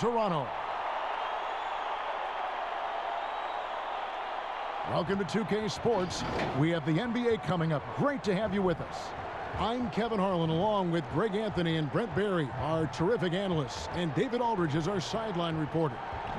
Toronto. Welcome to 2K Sports. We have the NBA coming up. Great to have you with us. I'm Kevin Harlan, along with Greg Anthony and Brent Barry, our terrific analysts, and David Aldridge is our sideline reporter.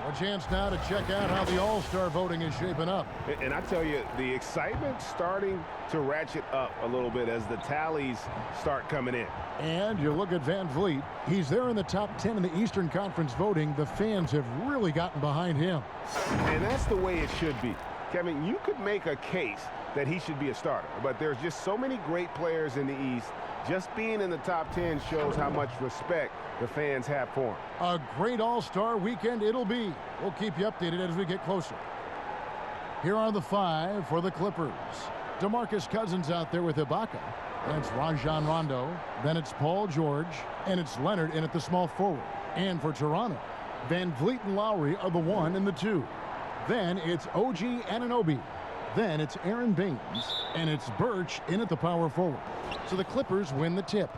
A chance now to check out how the All-Star voting is shaping up. And I tell you, the excitement's starting to ratchet up a little bit as the tallies start coming in. And you look at Van Vliet. He's there in the top 10 in the Eastern Conference voting. The fans have really gotten behind him. And that's the way it should be. Kevin, you could make a case that he should be a starter, but there's just so many great players in the East. Just being in the top 10 shows how much respect the fans have for him. A great All-Star weekend it'll be. We'll keep you updated as we get closer. Here are the 5 for the Clippers. Demarcus Cousins out there with Ibaka. And it's Rajon Rondo. Then it's Paul George. And it's Leonard in at the small forward. And for Toronto, Van Vliet and Lowry are the 1 and the 2. Then it's OG Anunoby. Then it's Aaron Baines. And it's Birch in at the power forward. So the Clippers win the tip.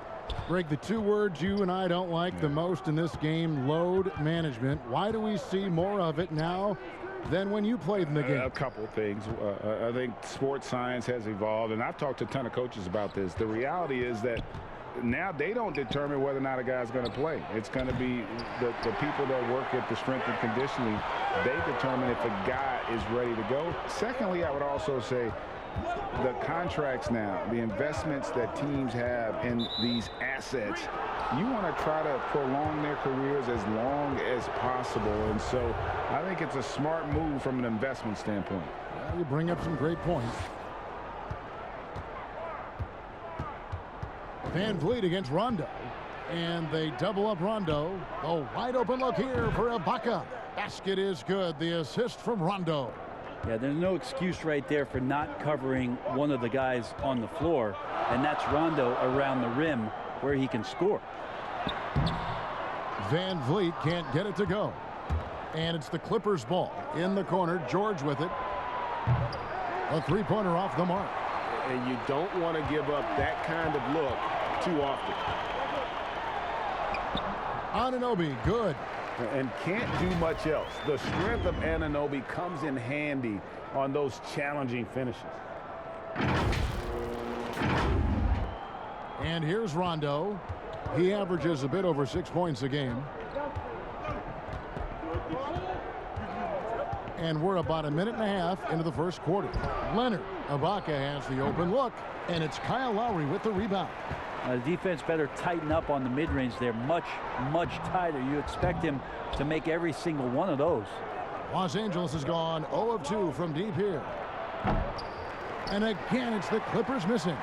Greg, the 2 words you and I don't like the most in this game, load management. Why do we see more of it now than when you played in the game? A couple of things. I think sports science has evolved, and I've talked to a ton of coaches about this. The reality is that now they don't determine whether or not a guy's going to play. It's going to be the people that work at the strength and conditioning. They determine if a guy is ready to go. Secondly, I would also say the contracts now, the investments that teams have in these assets, you want to try to prolong their careers as long as possible. And so I think it's a smart move from an investment standpoint. Well, you bring up some great points. Van Vliet against Rondo. And they double up Rondo. A wide open look here for Ibaka. Basket is good. The assist from Rondo. Yeah, there's no excuse right there for not covering one of the guys on the floor, and that's Rondo around the rim where he can score. Van Vliet can't get it to go. And it's the Clippers ball. In the corner, George with it. A three-pointer off the mark. And you don't want to give up that kind of look too often. Anunoby, good. And can't do much else. The strength of Anunoby comes in handy on those challenging finishes. And here's Rondo. He averages a bit over 6 points a game. And we're about a minute and a half into the first quarter. Leonard, Ibaka has the open look, and it's Kyle Lowry with the rebound. The defense better tighten up on the mid-range there. Much tighter. You expect him to make every single one of those. Los Angeles has gone 0 of 2 from deep here. And again, it's the Clippers missing.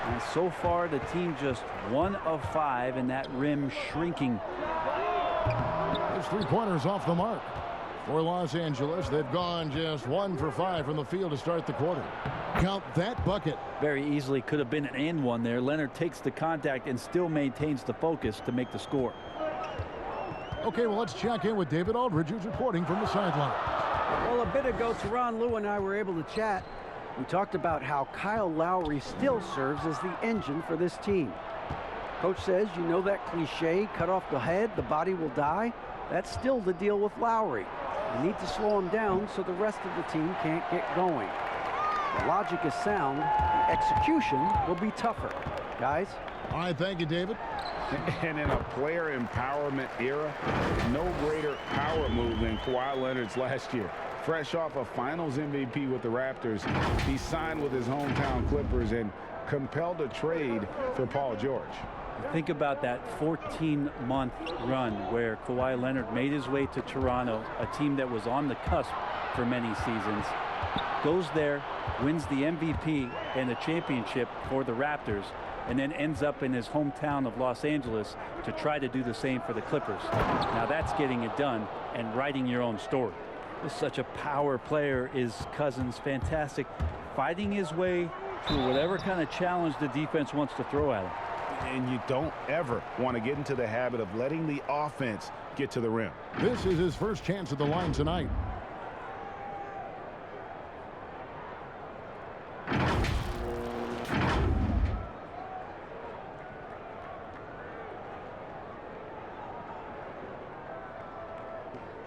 And so far, the team just 1 of 5, and that rim shrinking. His three-pointers off the mark. For Los Angeles, they've gone just 1 for 5 from the field to start the quarter. Count that bucket. Very easily could have been an and one there. Leonard takes the contact and still maintains the focus to make the score. Okay, well, let's check in with David Aldridge, who's reporting from the sideline. Well, a bit ago, Teron Lou and I were able to chat. We talked about how Kyle Lowry still serves as the engine for this team. Coach says, you know that cliche, cut off the head, the body will die? That's still the deal with Lowry. You need to slow him down so the rest of the team can't get going. The logic is sound. The execution will be tougher. Guys? All right, thank you, David. And in a player empowerment era, no greater power move than Kawhi Leonard's last year. Fresh off a Finals MVP with the Raptors, he signed with his hometown Clippers and compelled a trade for Paul George. Think about that 14-month run where Kawhi Leonard made his way to Toronto, a team that was on the cusp for many seasons. Goes there, wins the MVP and the championship for the Raptors, and then ends up in his hometown of Los Angeles to try to do the same for the Clippers. Now that's getting it done and writing your own story. Such a power player is Cousins. Fantastic. Fighting his way through whatever kind of challenge the defense wants to throw at him. And you don't ever want to get into the habit of letting the offense get to the rim. This is his first chance at the line tonight.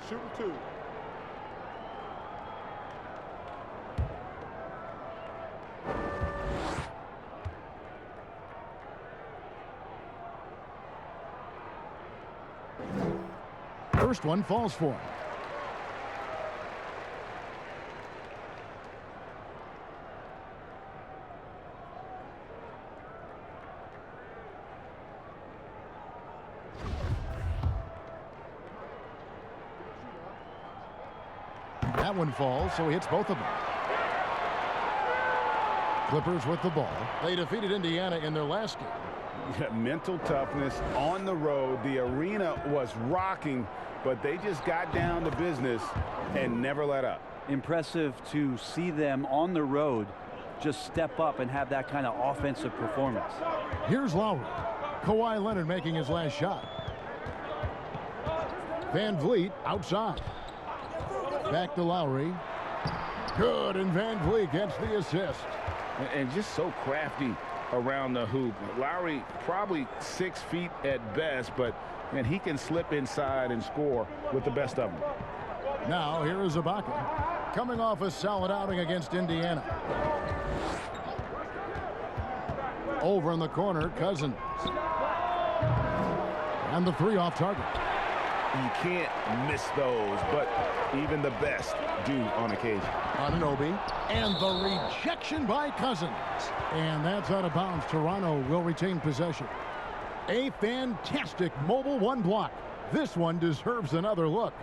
Shooting 2. First one falls for him. That one falls, so he hits both of them. Clippers with the ball. They defeated Indiana in their last game. Mental toughness on the road. The arena was rocking, but they just got down to business and never let up. Impressive to see them on the road just step up and have that kind of offensive performance. Here's Lowry. Kawhi Leonard making his last shot. Van Vliet outside. Back to Lowry. Good, and Van Vliet gets the assist. And just so crafty around the hoop. Lowry probably 6 feet at best, but and he can slip inside and score with the best of them. Now here is Ibaka, coming off a solid outing against Indiana. Over in the corner, Cousins. And the 3 off target. You can't miss those, but even the best do on occasion. Anunoby, and the rejection by Cousins. And that's out of bounds. Toronto will retain possession. A fantastic mobile 1 block. This one deserves another look.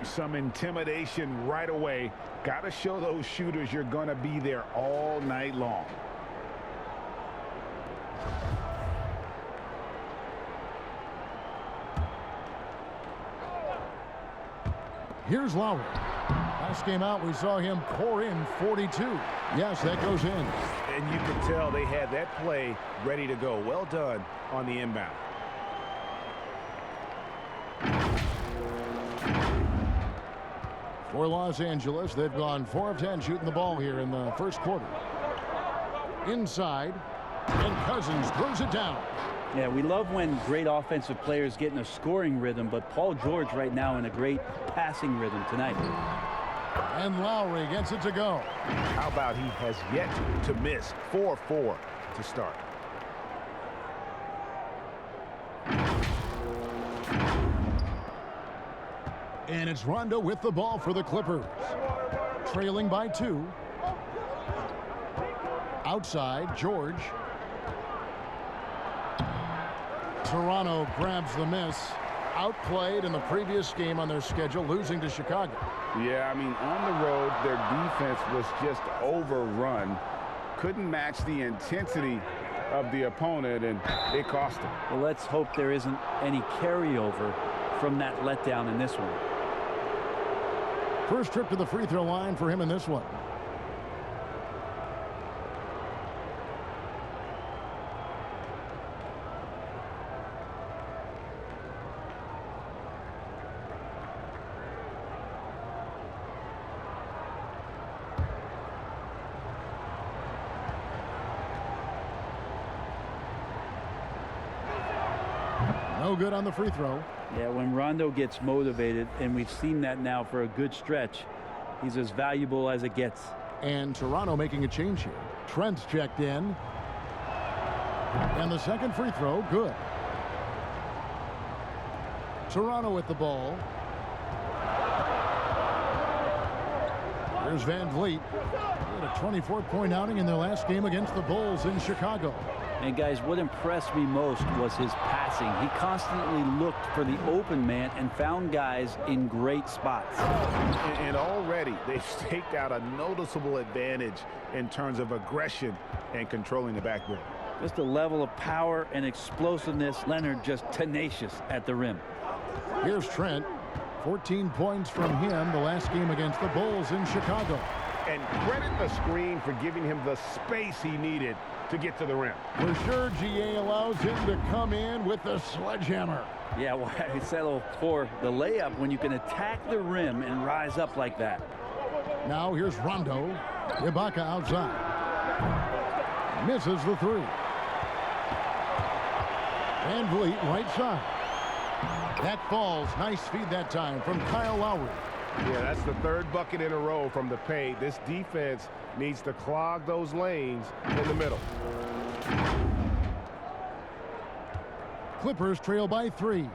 Some intimidation right away. Got to show those shooters you're going to be there all night long. Here's Lowry. Last game out, we saw him pour in 42. Yes, that goes in. And you can tell they had that play ready to go. Well done on the inbound. For Los Angeles, they've gone 4 of 10 shooting the ball here in the first quarter. Inside, and Cousins throws it down. Yeah, we love when great offensive players get in a scoring rhythm, but Paul George right now in a great passing rhythm tonight. And Lowry gets it to go. How about he has yet to miss 4-4 to start. And it's Rondo with the ball for the Clippers. Trailing by 2. Outside, George. Toronto grabs the miss. Outplayed in the previous game on their schedule, losing to Chicago. Yeah, I mean, on the road, their defense was just overrun. Couldn't match the intensity of the opponent, and it cost them. Well, let's hope there isn't any carryover from that letdown in this one. First trip to the free throw line for him in this one. No good on the free throw. Yeah, when Rondo gets motivated, and we've seen that now for a good stretch, he's as valuable as it gets. And Toronto making a change here. Trent's checked in. And the second free throw, good. Toronto with the ball. There's Van Vliet. He had a 24-point outing in their last game against the Bulls in Chicago. And guys, what impressed me most was his passing. He constantly looked for the open man and found guys in great spots. And already they've staked out a noticeable advantage in terms of aggression and controlling the backboard. Just a level of power and explosiveness. Leonard just tenacious at the rim. Here's Trent. 14 points from him the last game against the Bulls in Chicago. And credit the screen for giving him the space he needed to get to the rim. For sure, GA allows him to come in with the sledgehammer. Yeah, well, I settle for the layup when you can attack the rim and rise up like that. Now here's Rondo. Ibaka outside. Misses the 3. Van Vliet right side. That falls. Nice feed that time from Kyle Lowry. Yeah, that's the third bucket in a row from the paint. This defense needs to clog those lanes in the middle. Clippers trail by 3.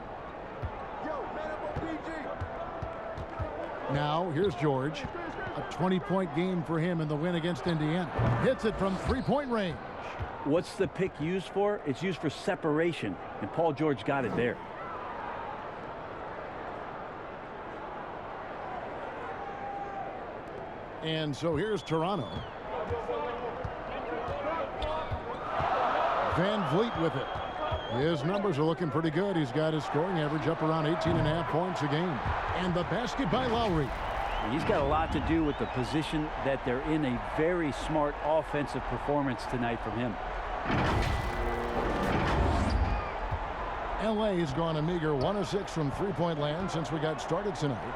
Now, here's George. A 20-point game for him in the win against Indiana. Hits it from three-point range. What's the pick used for? It's used for separation, and Paul George got it there. And so here's Toronto. Van Vliet with it. His numbers are looking pretty good. He's got his scoring average up around 18.5 points a game. And the basket by Lowry. He's got a lot to do with the position that they're in. A very smart offensive performance tonight from him. LA has gone a meager 1 of 6 from three-point land since we got started tonight.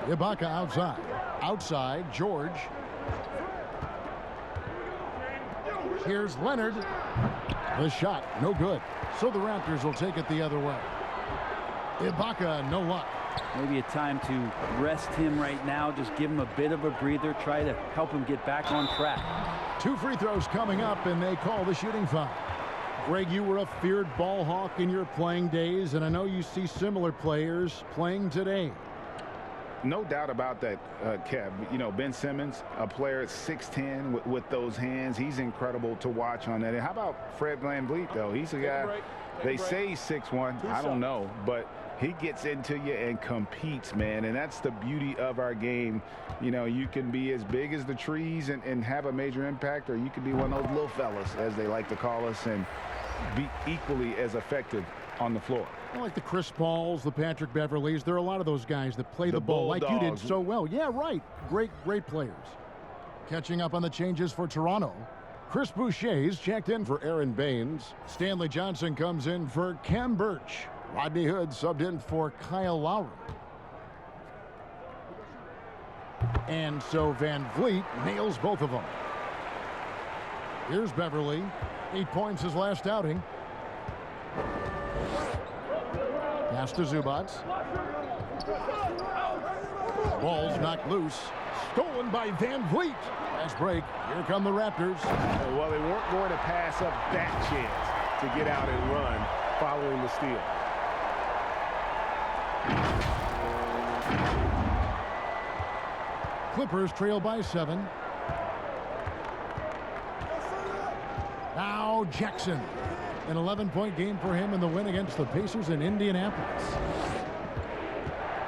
Ibaka outside. Outside, George. Here's Leonard. The shot, no good. So the Raptors will take it the other way. Ibaka, no luck. Maybe a time to rest him right now. Just give him a bit of a breather. Try to help him get back on track. 2 free throws coming up, and they call the shooting foul. Greg, you were a feared ball hawk in your playing days, and I know you see similar players playing today. No doubt about that, Kev. You know, Ben Simmons, a player at 6'10" with those hands. He's incredible to watch on that. And how about Fred VanVleet, though? He's a guy, they say he's 6'1". I don't know, but he gets into you and competes, man. And that's the beauty of our game. You know, you can be as big as the trees and have a major impact, or you can be one of those little fellas, as they like to call us, and be equally as effective on the floor. Like the Chris Pauls, the Patrick Beverleys. There are a lot of those guys that play the ball like you did so well. Yeah, right. Great players. Catching up on the changes for Toronto. Chris Boucher's checked in for Aaron Baines. Stanley Johnson comes in for Cam Birch. Rodney Hood subbed in for Kyle Lowry. And so Van Vliet nails both of them. Here's Beverley. 8 points his last outing. Pass to Zubac. Ball's knocked loose. Stolen by Van Vliet. Fast break. Here come the Raptors. Well, they weren't going to pass up that chance to get out and run following the steal. Clippers trail by 7. Now Jackson. An 11-point game for him in the win against the Pacers in Indianapolis.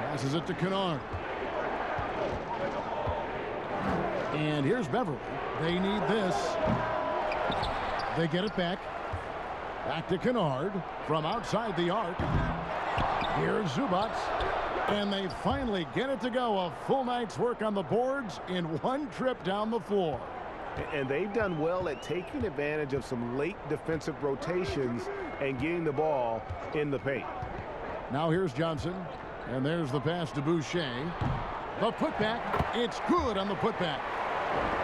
Passes it to Kennard. And here's Beverly. They need this. They get it back. Back to Kennard from outside the arc. Here's Zubac. And they finally get it to go. A full night's work on the boards in one trip down the floor. And they've done well at taking advantage of some late defensive rotations and getting the ball in the paint. Now here's Johnson. And there's the pass to Boucher. The putback. It's good on the putback.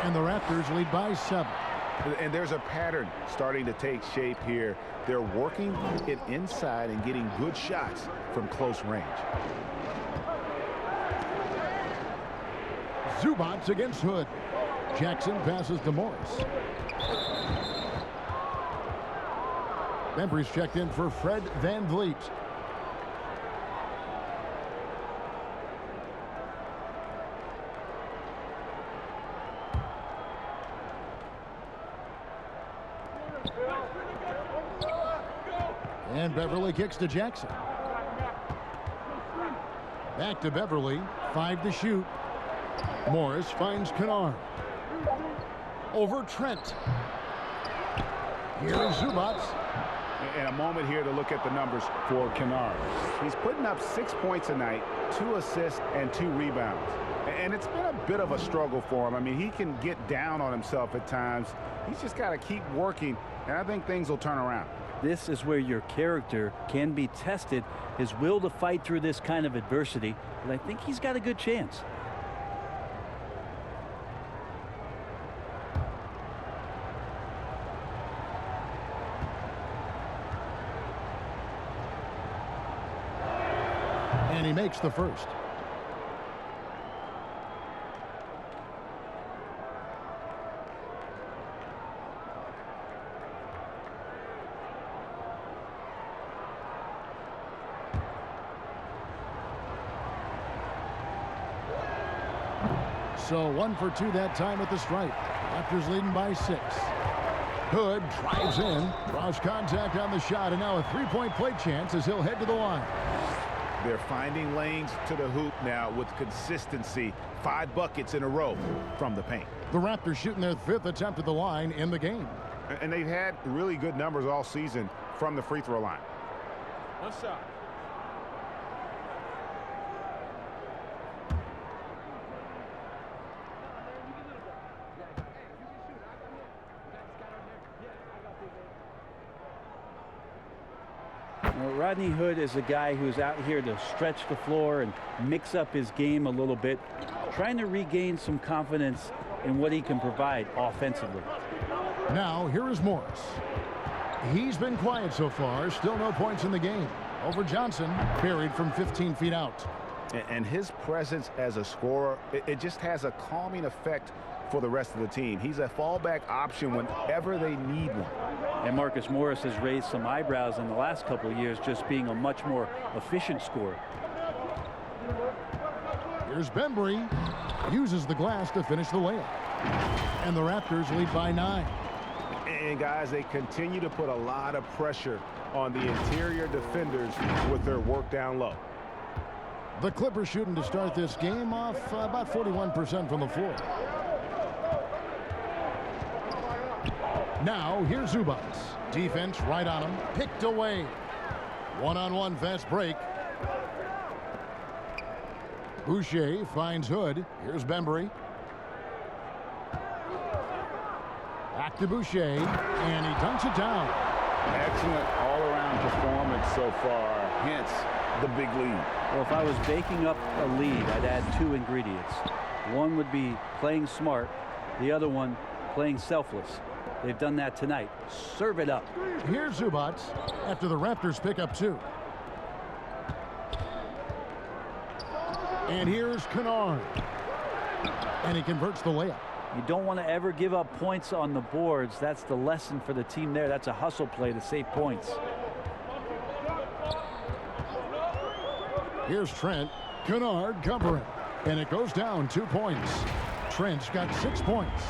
And the Raptors lead by 7. And there's a pattern starting to take shape here. They're working it inside and getting good shots from close range. Zubac against Hood. Jackson passes to Morris. Bembry's checked in for Fred VanVleet. And Beverly kicks to Jackson. Back to Beverly. 5 to shoot. Morris finds Kennard. Over Trent. Here's Zubac. And a moment here to look at the numbers for Kennard. He's putting up 6 points a night, 2 assists, and 2 rebounds. And it's been a bit of a struggle for him. I mean, he can get down on himself at times. He's just got to keep working, and I think things will turn around. This is where your character can be tested, his will to fight through this kind of adversity. But I think he's got a good chance. And he makes the first. So 1 for 2 that time at the stripe. Raptors leading by 6. Hood drives in, draws contact on the shot, and now a three-point play chance as he'll head to the line. They're finding lanes to the hoop now with consistency. 5 buckets in a row from the paint. The Raptors shooting their 5th attempt at the line in the game. And they've had really good numbers all season from the free throw line. What's up? Rodney Hood is a guy who's out here to stretch the floor and mix up his game a little bit, trying to regain some confidence in what he can provide offensively. Now, here is Morris. He's been quiet so far. Still no points in the game. Over Johnson, buried from 15 feet out. And his presence as a scorer, it just has a calming effect for the rest of the team. He's a fallback option whenever they need one. And Marcus Morris has raised some eyebrows in the last couple of years, just being a much more efficient scorer. Here's Bembry. Uses the glass to finish the layup. And the Raptors lead by 9. And guys, they continue to put a lot of pressure on the interior defenders with their work down low. The Clippers shooting to start this game off about 41% from the floor. Now, here's Zubac. Defense right on him. Picked away. One-on-one fast break. Boucher finds Hood. Here's Bembry. Back to Boucher. And he dunks it down. Excellent all-around performance so far. Hence, the big lead. Well, if I was baking up a lead, I'd add 2 ingredients. One would be playing smart. The other one, playing selfless. They've done that tonight. Serve it up. Here's Zubac after the Raptors pick up 2. And here's Kennard. And he converts the layup. You don't want to ever give up points on the boards. That's the lesson for the team there. That's a hustle play to save points. Here's Trent. Kennard covering. And it goes down 2 points. Trent's got 6 points.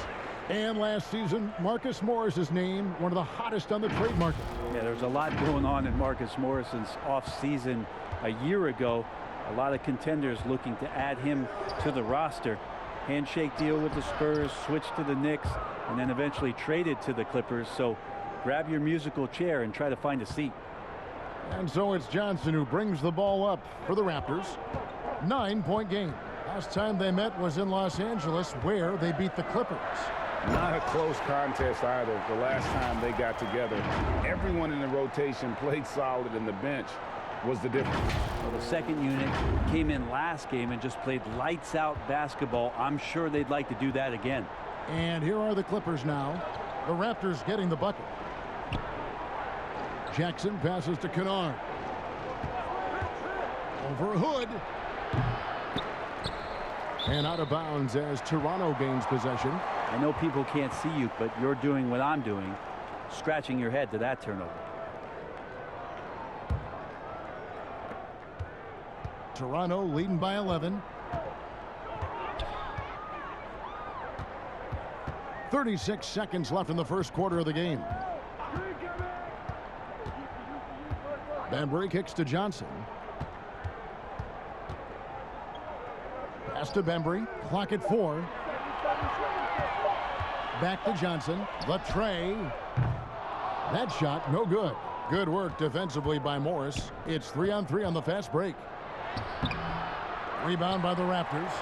And last season, Marcus Morris's name, one of the hottest on the trade market. Yeah, there's a lot going on in Marcus Morris's offseason a year ago. A lot of contenders looking to add him to the roster. Handshake deal with the Spurs, switched to the Knicks, and then eventually traded to the Clippers. So grab your musical chair and try to find a seat. And so it's Johnson who brings the ball up for the Raptors. 9-point game. Last time they met was in Los Angeles, where they beat the Clippers. Not a close contest either. The last time they got together, everyone in the rotation played solid, and the bench was the difference. Well, the second unit came in last game and just played lights out basketball. I'm sure they'd like to do that again. And here are the Clippers now. The Raptors getting the bucket. Jackson passes to Kennard. Over Hood. And out of bounds as Toronto gains possession. I know people can't see you, but you're doing what I'm doing, scratching your head to that turnover. Toronto leading by 11. 36 seconds left in the first quarter of the game. Bembry kicks to Johnson. Pass to Bembry. Clock at 4. Back to Johnson. The tray. That shot no good. Good work defensively by Morris. It's 3-on-3 on the fast break. Rebound by the Raptors.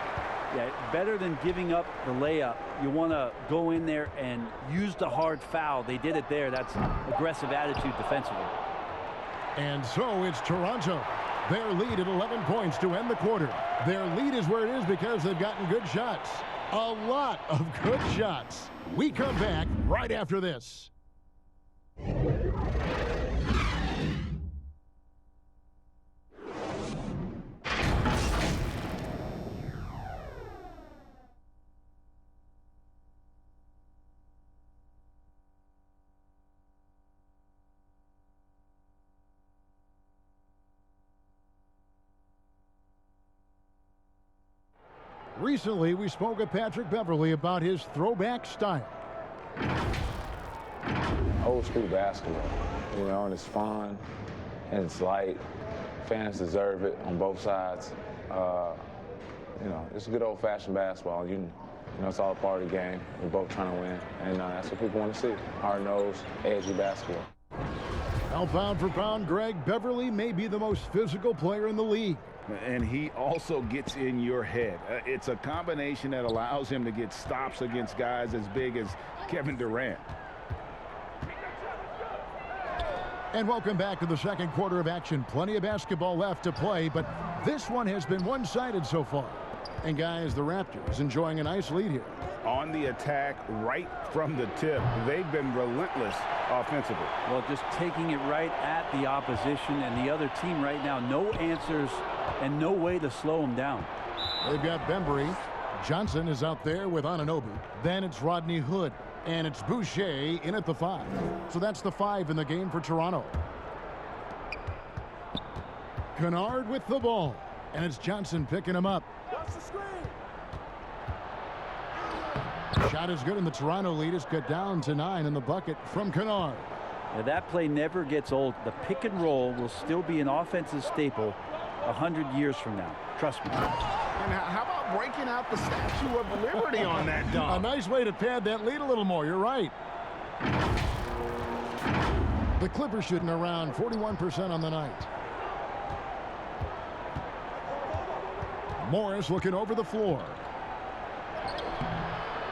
Yeah, better than giving up the layup. You want to go in there and use the hard foul. They did it there. That's aggressive attitude defensively. And so it's Toronto. Their lead at 11 points to end the quarter. Their lead is where it is because they've gotten good shots. A lot of good shots. We come back right after this. Recently, we spoke with Patrick Beverley about his throwback style. Old school basketball, and it's fun and it's light. Fans deserve it on both sides. It's good old-fashioned basketball. It's all a part of the game. We're both trying to win, and that's what people want to see. Hard-nosed, edgy basketball. Now, pound for pound, Greg, Beverley may be the most physical player in the league. And he also gets in your head. It's a combination that allows him to get stops against guys as big as Kevin Durant. And welcome back to the second quarter of action. Plenty of basketball left to play, but this one has been one-sided so far. And guys, the Raptors enjoying a nice lead here. On the attack right from the tip. They've been relentless offensively. Well, just taking it right at the opposition and the other team right now. No answers and no way to slow them down. They've got Bembry. Johnson is out there with Anunoby. Then it's Rodney Hood. And it's Boucher in at the 5. So that's the 5 in the game for Toronto. Kennard with the ball. And it's Johnson picking him up. Shot is good, and the Toronto lead is cut down to 9 in the bucket from Kennard. Now, that play never gets old. The pick and roll will still be an offensive staple 100 years from now. Trust me. And how about breaking out the Statue of Liberty on that dunk? A nice way to pad that lead a little more. You're right. The Clippers shooting around 41% on the night. Morris looking over the floor.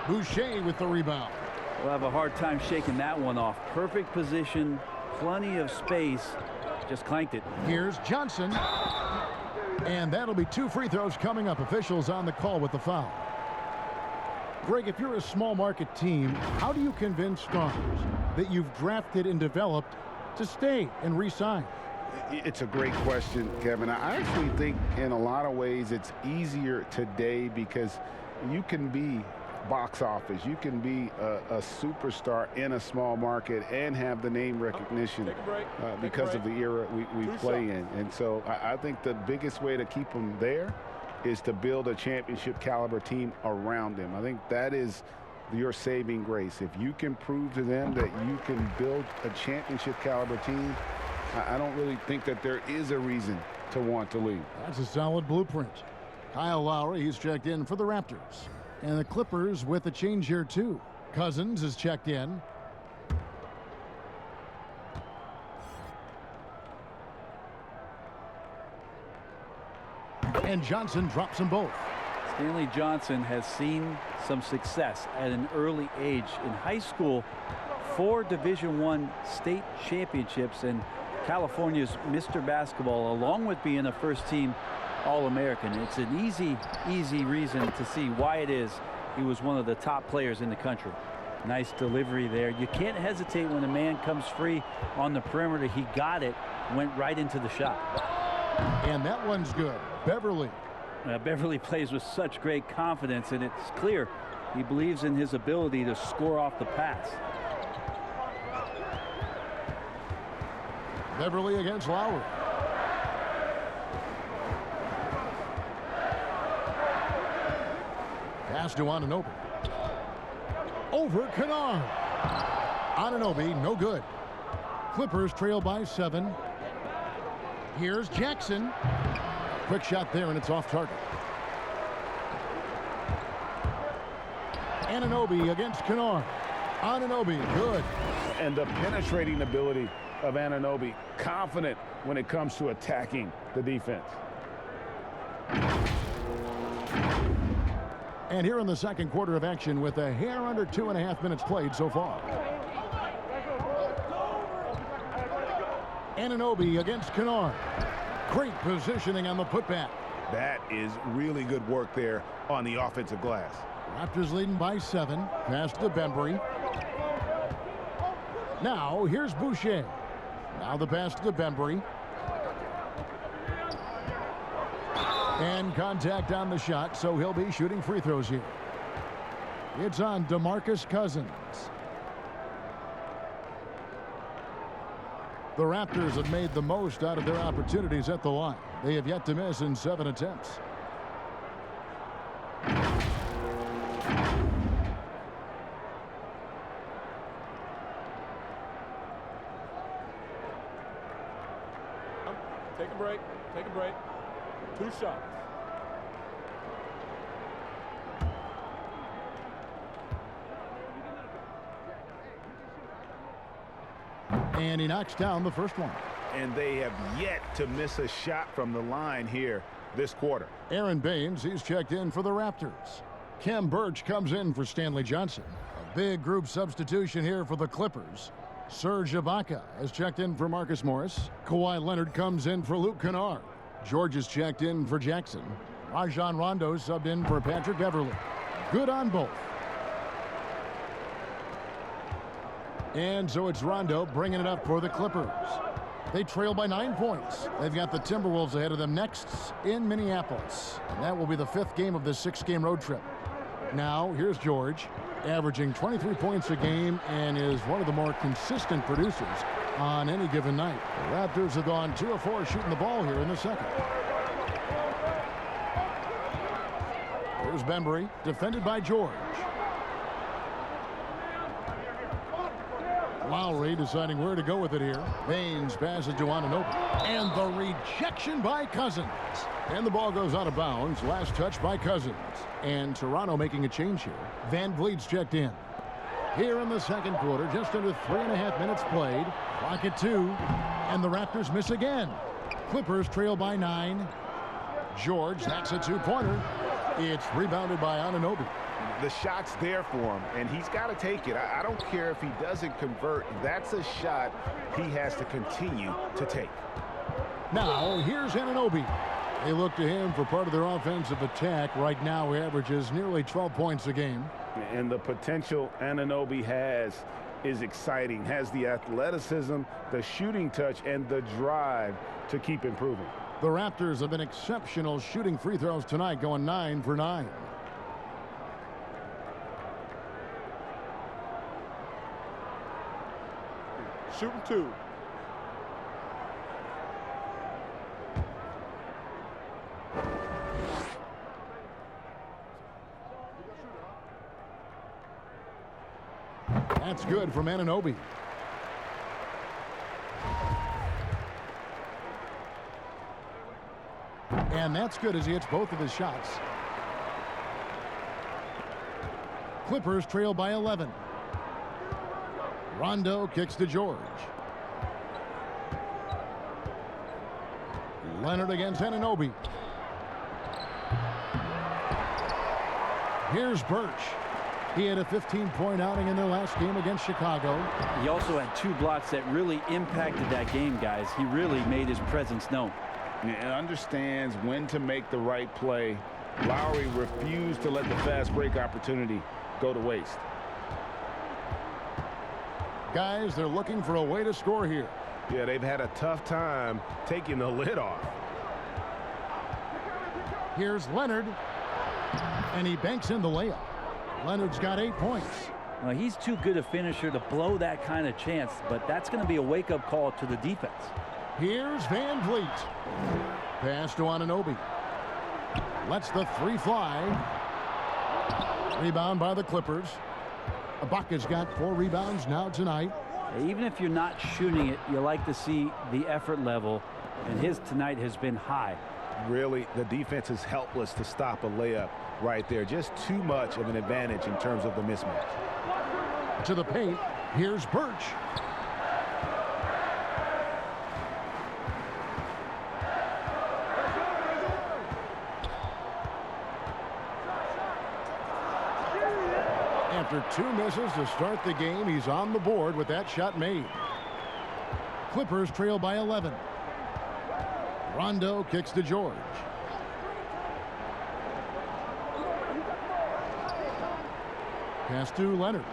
Boucher with the rebound. We'll have a hard time shaking that one off. Perfect position, plenty of space. Just clanked it. Here's Johnson. And that'll be 2 free throws coming up. Officials on the call with the foul. Greg, if you're a small market team, how do you convince stars that you've drafted and developed to stay and re-sign? It's a great question, Kevin. I actually think in a lot of ways it's easier today because you can be box office. You can be a superstar in a small market and have the name recognition because of the era we play in. And so I think the biggest way to keep them there is to build a championship caliber team around them. I think that is your saving grace. If you can prove to them that you can build a championship caliber team, I don't really think that there is a reason to want to leave. That's a solid blueprint. Kyle Lowry, he's checked in for the Raptors. And the Clippers with a change here, too. Cousins is checked in. And Johnson drops them both. Stanley Johnson has seen some success at an early age. In high school, 4 Division I state championships and California's Mr. Basketball, along with being a first-team All-American. It's an easy reason to see why it is he was one of the top players in the country. Nice delivery there. You can't hesitate when a man comes free on the perimeter. He got it, went right into the shot. And that one's good. Beverley. Beverley plays with such great confidence, and it's clear he believes in his ability to score off the pass. Beverley against Lowry. Pass to Anunoby. Over Kennard. Anunoby, no good. Clippers trail by 7. Here's Jackson. Quick shot there, and it's off target. Anunoby against Kennard. Anunoby, good. And the penetrating ability of Anunoby, confident when it comes to attacking the defense. And here in the second quarter of action with a hair under 2.5 minutes played so far. Anunoby against Kennard. Great positioning on the putback. That is really good work there on the offensive glass. Raptors leading by 7. Pass to Bembry. Now here's Boucher. Now the pass to Bembry. And contact on the shot, so he'll be shooting free throws here. It's on Demarcus Cousins. The Raptors have made the most out of their opportunities at the line. They have yet to miss in 7 attempts. break. Take a break. 2 shots. And he knocks down the first one. And they have yet to miss a shot from the line here this quarter. Aaron Baines, he's checked in for the Raptors. Khem Birch comes in for Stanley Johnson. A big group substitution here for the Clippers. Serge Ibaka has checked in for Marcus Morris. Kawhi Leonard comes in for Luke Kennard. George is checked in for Jackson. Rajon Rondo subbed in for Patrick Beverley. Good on both. And so it's Rondo bringing it up for the Clippers. They trail by 9 points. They've got the Timberwolves ahead of them next in Minneapolis. And that will be the 5th game of this 6-game road trip. Now, here's George, averaging 23 points a game and is one of the more consistent producers on any given night. The Raptors have gone 2 of 4 shooting the ball here in the second. Here's Bembry, defended by George. Lowry deciding where to go with it here. Baines passes to Anunoby. And the rejection by Cousins. And the ball goes out of bounds. Last touch by Cousins. And Toronto making a change here. Van Vliet's checked in. Here in the second quarter, just under 3.5 minutes played. Clock at 2. And the Raptors miss again. Clippers trail by 9. George, that's a 2-pointer. It's rebounded by Anunoby. The shot's there for him, and he's got to take it. I don't care if he doesn't convert. That's a shot he has to continue to take. Now, here's Anunoby. They look to him for part of their offensive attack. Right now, he averages nearly 12 points a game. And the potential Anunoby has is exciting. Has the athleticism, the shooting touch, and the drive to keep improving. The Raptors have been exceptional shooting free throws tonight, going 9 for 9. Shooting 2. That's good from Anunoby. And that's good as he hits both of his shots. Clippers trail by 11. Rondo kicks to George. Leonard against Anunoby. Here's Birch. He had a 15-point outing in their last game against Chicago. He also had 2 blocks that really impacted that game, guys. He really made his presence known. And understands when to make the right play. Lowry refused to let the fast break opportunity go to waste. Guys, they're looking for a way to score here. Yeah, they've had a tough time taking the lid off. Here's Leonard. And he banks in the layup. Leonard's got 8 points. Well, he's too good a finisher to blow that kind of chance, but that's going to be a wake-up call to the defense. Here's Van Vliet. Pass to Anunoby. Lets the 3 fly. Rebound by the Clippers. Ibaka's got 4 rebounds now tonight. Even if you're not shooting it, you like to see the effort level, and his tonight has been high. Really, the defense is helpless to stop a layup right there. Just too much of an advantage in terms of the mismatch. To the paint, here's Birch. After 2 misses to start the game, he's on the board with that shot made. Clippers trail by 11. Rondo kicks to George. Pass to Leonard.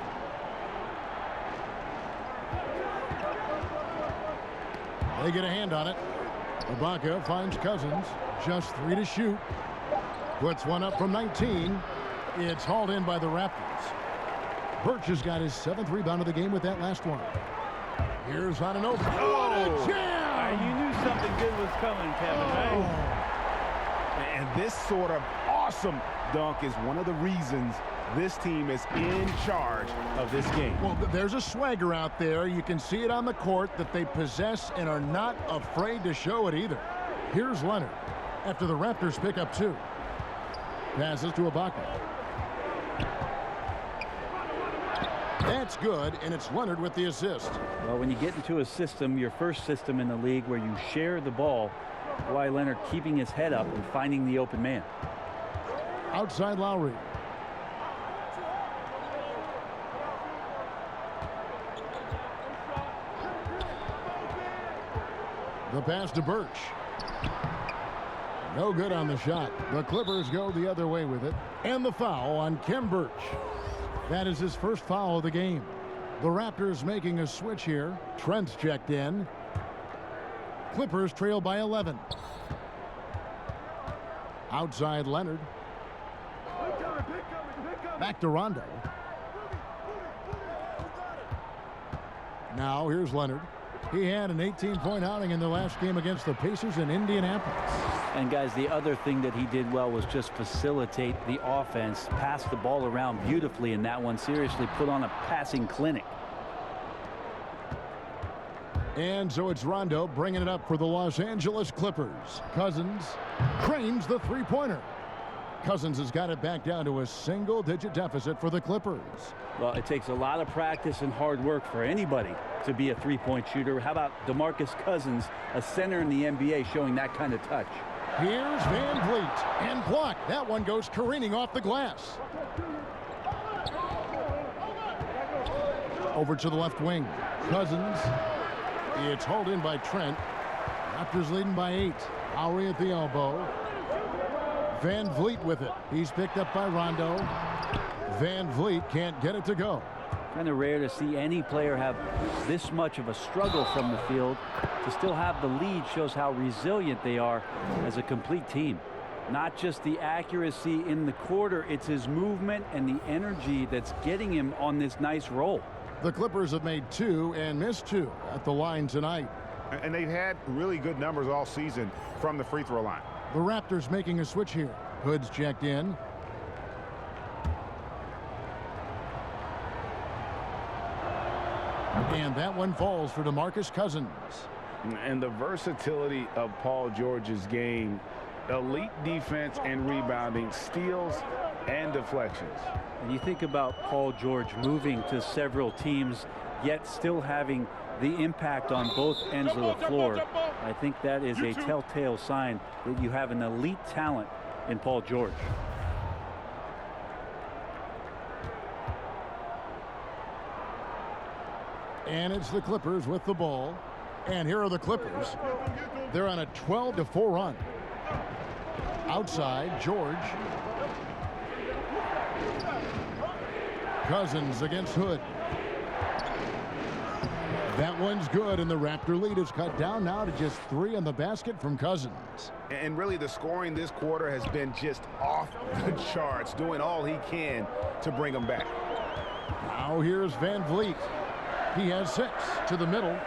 They get a hand on it. Ibaka finds Cousins. Just 3 to shoot. Puts one up from 19. It's hauled in by the Raptors. Birch has got his 7th rebound of the game with that last one. Here's Anunoby. What a jam! You knew something good was coming, Kevin, right? And this sort of awesome dunk is one of the reasons this team is in charge of this game. Well, there's a swagger out there. You can see it on the court that they possess and are not afraid to show it either. Here's Leonard after the Raptors pick up 2. Passes to Ibaka. That's good, and it's Leonard with the assist. Well, when you get into a system, your first system in the league where you share the ball, Kawhi Leonard keeping his head up and finding the open man. Outside Lowry. The pass to Birch. No good on the shot. The Clippers go the other way with it. And the foul on Khem Birch. That is his first foul of the game. The Raptors making a switch here. Trent's checked in. Clippers trail by 11. Outside Leonard. Back to Rondo. Now here's Leonard. He had an 18-point outing in the last game against the Pacers in Indianapolis. And guys, the other thing that he did well was just facilitate the offense, pass the ball around beautifully in that one. Seriously put on a passing clinic. And so it's Rondo bringing it up for the Los Angeles Clippers. Cousins cranes the three-pointer. Cousins has got it back down to a single-digit deficit for the Clippers. Well, it takes a lot of practice and hard work for anybody to be a three-point shooter. How about Demarcus Cousins, a center in the NBA, showing that kind of touch? Here's Van Vliet, and blocked. That one goes careening off the glass. Over to the left wing. Cousins. It's hauled in by Trent. Raptors leading by 8. Lowry at the elbow. Van Vliet with it. He's picked up by Rondo. Van Vliet can't get it to go. Kind of rare to see any player have this much of a struggle from the field. To still have the lead shows how resilient they are as a complete team. Not just the accuracy in the quarter, it's his movement and the energy that's getting him on this nice roll. The Clippers have made 2 and missed 2 at the line tonight. And they've had really good numbers all season from the free throw line. The Raptors making a switch here. Hood's checked in. And that one falls for Demarcus Cousins. And the versatility of Paul George's game, elite defense and rebounding, steals and deflections. And you think about Paul George moving to several teams, yet still having the impact on both ends of the floor. I think that is a telltale sign that you have an elite talent in Paul George. And it's the Clippers with the ball. And here are the Clippers. They're on a 12-4 run. Outside, George. Cousins against Hood. That one's good, and the Raptor lead is cut down now to just 3 on the basket from Cousins. And really, the scoring this quarter has been just off the charts, doing all he can to bring them back. Now here's Van Vliet. He has 6 to the middle.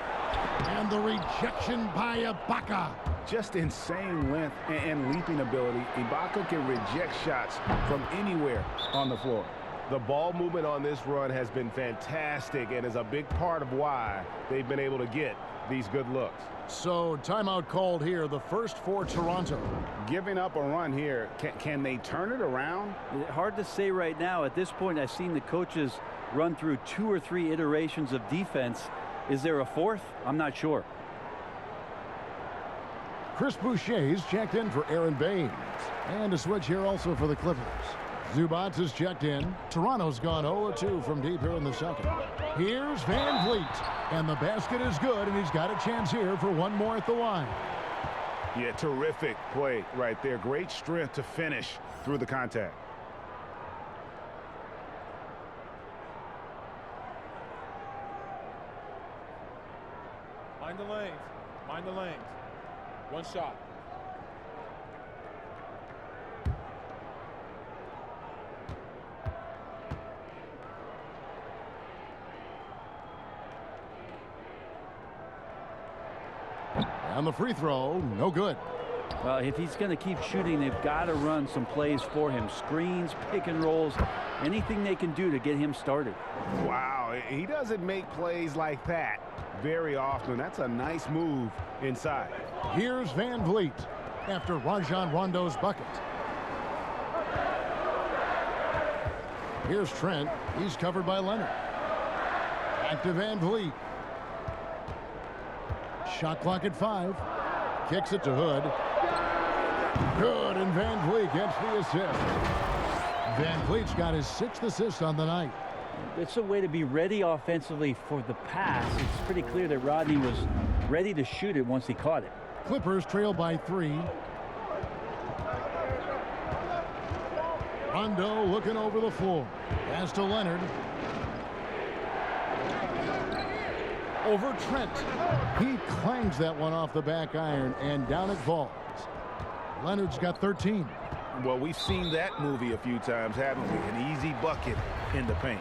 And the rejection by Ibaka. Just insane length and leaping ability. Ibaka can reject shots from anywhere on the floor. The ball movement on this run has been fantastic and is a big part of why they've been able to get these good looks. So timeout called here, the first for Toronto. Giving up a run here, can they turn it around? Hard to say right now. At this point, I've seen the coaches run through 2 or 3 iterations of defense. Is there a 4th? I'm not sure. Chris Boucher's checked in for Aaron Baines. And a switch here also for the Clippers. Zubats is checked in. Toronto's gone 0-2 from deep here in the second. Here's Van Vliet. And the basket is good, and he's got a chance here for one more at the line. Yeah, terrific play right there. Great strength to finish through the contact. Mind the lanes. Mind the lanes. One shot. On the free throw, no good. Well, if he's going to keep shooting, they've got to run some plays for him. Screens, pick and rolls, anything they can do to get him started. Wow, he doesn't make plays like that very often. That's a nice move inside. Here's Van Vliet. after Rajon Rondo's bucket. Here's Trent. He's covered by Leonard. Back to Van Vliet. Shot clock at 5. Kicks it to Hood. Good, and Van Vliet gets the assist. Van Vliet's got his 6th assist on the night. It's a way to be ready offensively for the pass. It's pretty clear that Rodney was ready to shoot it once he caught it. Clippers trail by 3. Rondo looking over the floor. Pass to Leonard. Over Trent. He clangs that one off the back iron, and down it falls. Leonard's got 13. Well, we've seen that movie a few times, haven't we? An easy bucket in the paint.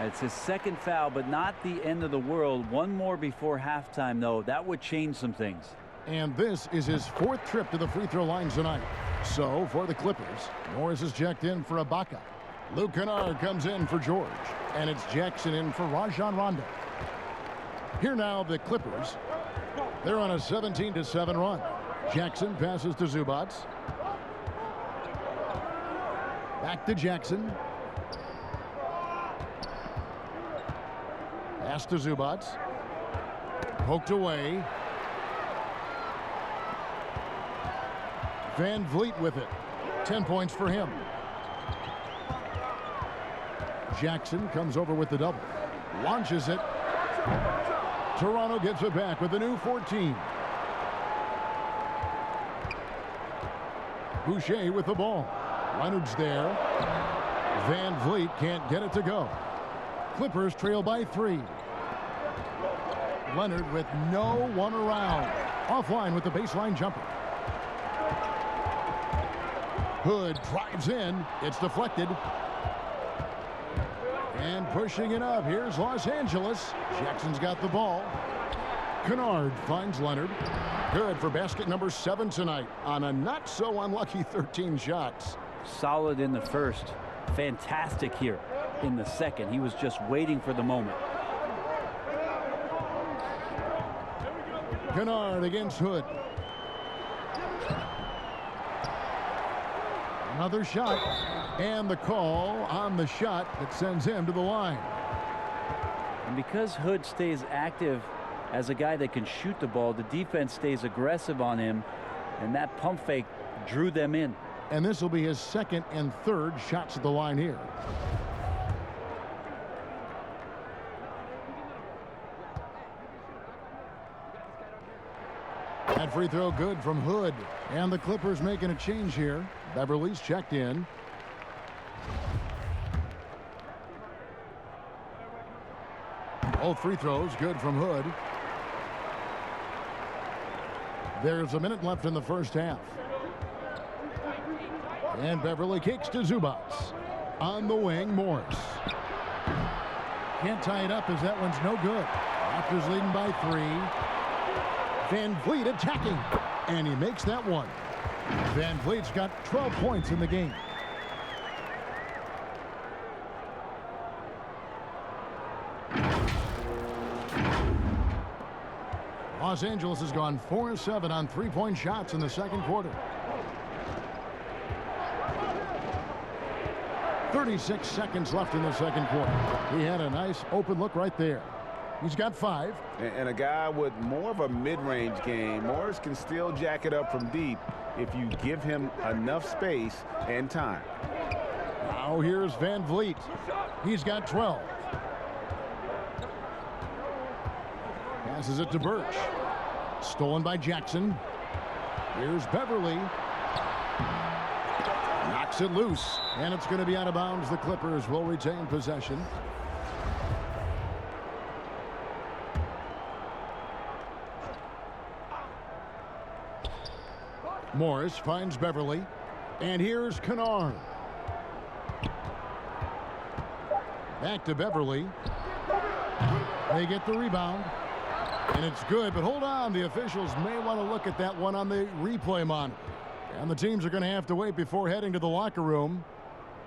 It's his 2nd foul, but not the end of the world. One more before halftime, though. That would change some things. And this is his 4th trip to the free throw line tonight. So, for the Clippers, Morris is checked in for Ibaka. Luke Kennard comes in for George. And it's Jackson in for Rajon Rondo. Here now, the Clippers. They're on a 17-7 run. Jackson passes to Zubac. Back to Jackson. Pass to Zubac. Poked away. Van Vliet with it. 10 points for him. Jackson comes over with the double. Launches it. Toronto gets it back with a new 14. Boucher with the ball. Leonard's there. Van Vliet can't get it to go. Clippers trail by 3. Leonard with no one around. Offline with the baseline jumper. Hood drives in. It's deflected. And pushing it up. Here's Los Angeles. Jackson's got the ball. Kennard finds Leonard. Good for basket number 7 tonight on a not so unlucky 13 shots. Solid in the first. Fantastic here in the second. He was just waiting for the moment. Kennard against Hood. Another shot. And the call on the shot that sends him to the line. And because Hood stays active as a guy that can shoot the ball, the defense stays aggressive on him, and that pump fake drew them in. And this will be his 2nd and 3rd shots at the line here. That free throw good from Hood. And the Clippers making a change here. Beverly's checked in. Both free throws good from Hood. There's a minute left in the first half. And Beverly kicks to Zubac. On the wing, Morris. Can't tie it up as that one's no good. Raptors leading by 3. Van Vliet attacking. And he makes that one. Van Vliet's got 12 points in the game. Los Angeles has gone 4-7 on 3-point shots in the second quarter. 36 seconds left in the second quarter. He had a nice open look right there. He's got 5. And a guy with more of a mid-range game. Morris can still jack it up from deep if you give him enough space and time. Now here's Van Vliet. He's got 12. Passes it to Birch. Stolen by Jackson. Here's Beverly. Knocks it loose. And it's going to be out of bounds. The Clippers will retain possession. Morris finds Beverly. And here's Kennard. Back to Beverly. They get the rebound. And it's good, but hold on. The officials may want to look at that one on the replay monitor. And the teams are going to have to wait before heading to the locker room.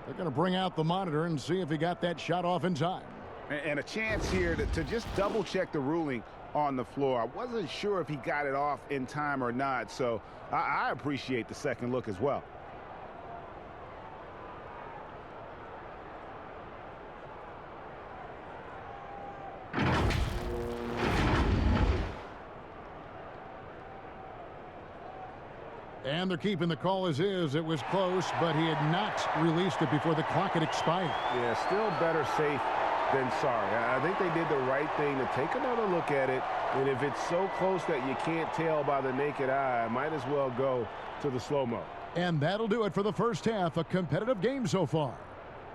They're going to bring out the monitor and see if he got that shot off in time. And a chance here to just double check the ruling on the floor. I wasn't sure if he got it off in time or not, so I appreciate the second look as well. And they're keeping the call as is. It was close, but he had not released it before the clock had expired. Yeah, still better safe than sorry. I think they did the right thing to take another look at it. And if it's so close that you can't tell by the naked eye, might as well go to the slow-mo. And that'll do it for the first half. A competitive game so far.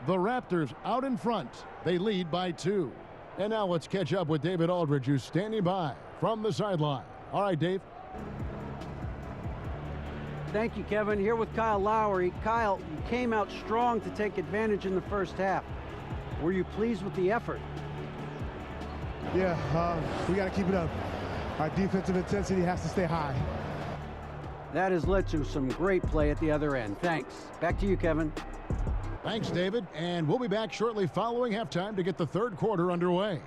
The Raptors out in front. They lead by 2. And now let's catch up with David Aldridge, who's standing by from the sideline. All right, Dave. Thank you, Kevin. Here with Kyle Lowry. Kyle, you came out strong to take advantage in the first half. Were you pleased with the effort? Yeah, we got to keep it up. Our defensive intensity has to stay high. That has led to some great play at the other end. Thanks. Back to you, Kevin. Thanks, David. And we'll be back shortly following halftime to get the third quarter underway.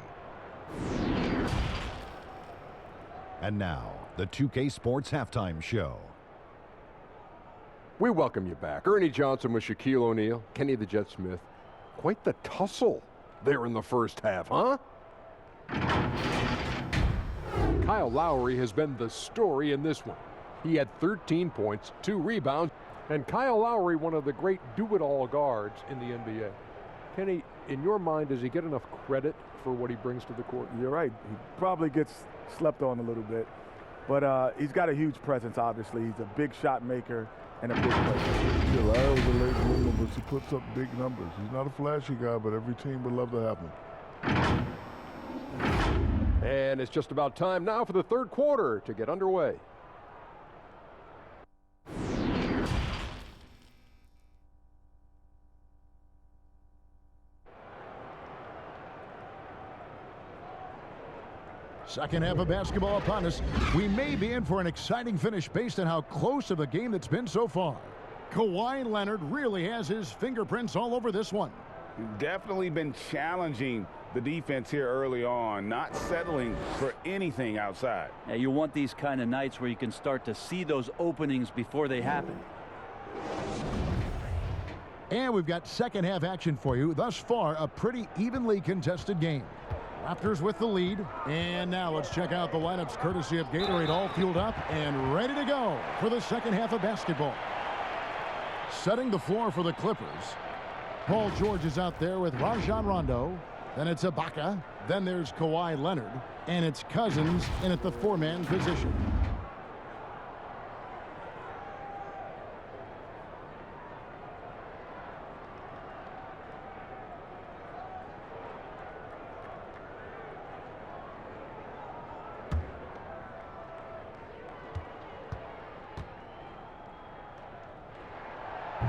And now, the 2K Sports Halftime Show. We welcome you back. Ernie Johnson with Shaquille O'Neal, Kenny the Jet Smith. Quite the tussle there in the first half, huh? Kyle Lowry has been the story in this one. He had 13 points, 2 rebounds, and Kyle Lowry, one of the great do-it-all guards in the NBA. Kenny, in your mind, does he get enough credit for what he brings to the court? You're right. He probably gets slept on a little bit, but he's got a huge presence, obviously. He's a big shot maker and a big player. Yeah, Larry's a late bloomer, but he puts up big numbers. He's not a flashy guy, but every team would love to have him. And it's just about time now for the third quarter to get underway. Second half of basketball upon us. We may be in for an exciting finish based on how close of a game that's been so far. Kawhi Leonard really has his fingerprints all over this one. Definitely been challenging the defense here early on, not settling for anything outside. Yeah, you want these kind of nights where you can start to see those openings before they happen. And we've got second half action for you. Thus far, a pretty evenly contested game. Raptors with the lead. And now let's check out the lineups courtesy of Gatorade, all fueled up and ready to go for the second half of basketball. Setting the floor for the Clippers. Paul George is out there with Rajon Rondo. Then it's Ibaka. Then there's Kawhi Leonard. And it's Cousins in at the 4-man position.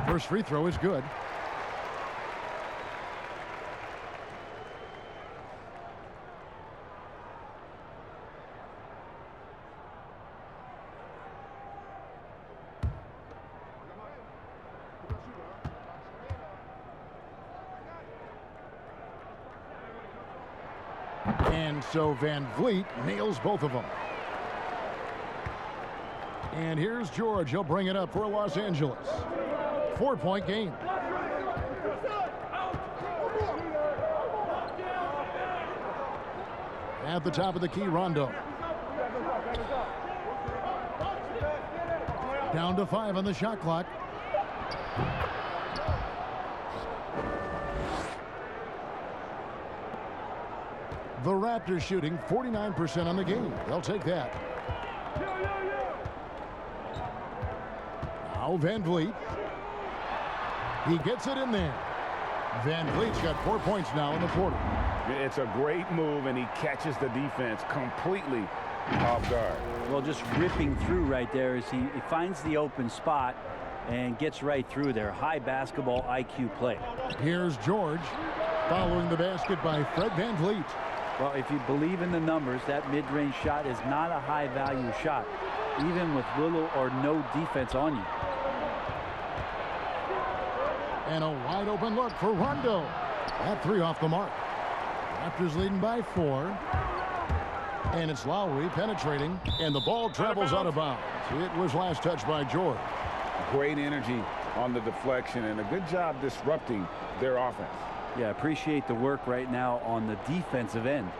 First free throw is good. And so Van Vliet nails both of them. And here's George. He'll bring it up for Los Angeles. 4-point game. At the top of the key, Rondo. Down to 5 on the shot clock. The Raptors shooting 49% on the game. They'll take that. Now Van Vliet. He gets it in there. Van Vliet's got 4 points now in the quarter. It's a great move, and he catches the defense completely off guard. Well, just ripping through right there as he finds the open spot and gets right through there. High basketball IQ play. Here's George following the basket by Fred Van Vliet. Well, if you believe in the numbers, that mid-range shot is not a high-value shot, even with little or no defense on you. And a wide open look for Rondo. That 3 off the mark. Raptors leading by 4. And it's Lowry penetrating, and the ball travels out of bounds. It was last touched by George. Great energy on the deflection, and a good job disrupting their offense. Yeah, appreciate the work right now on the defensive end.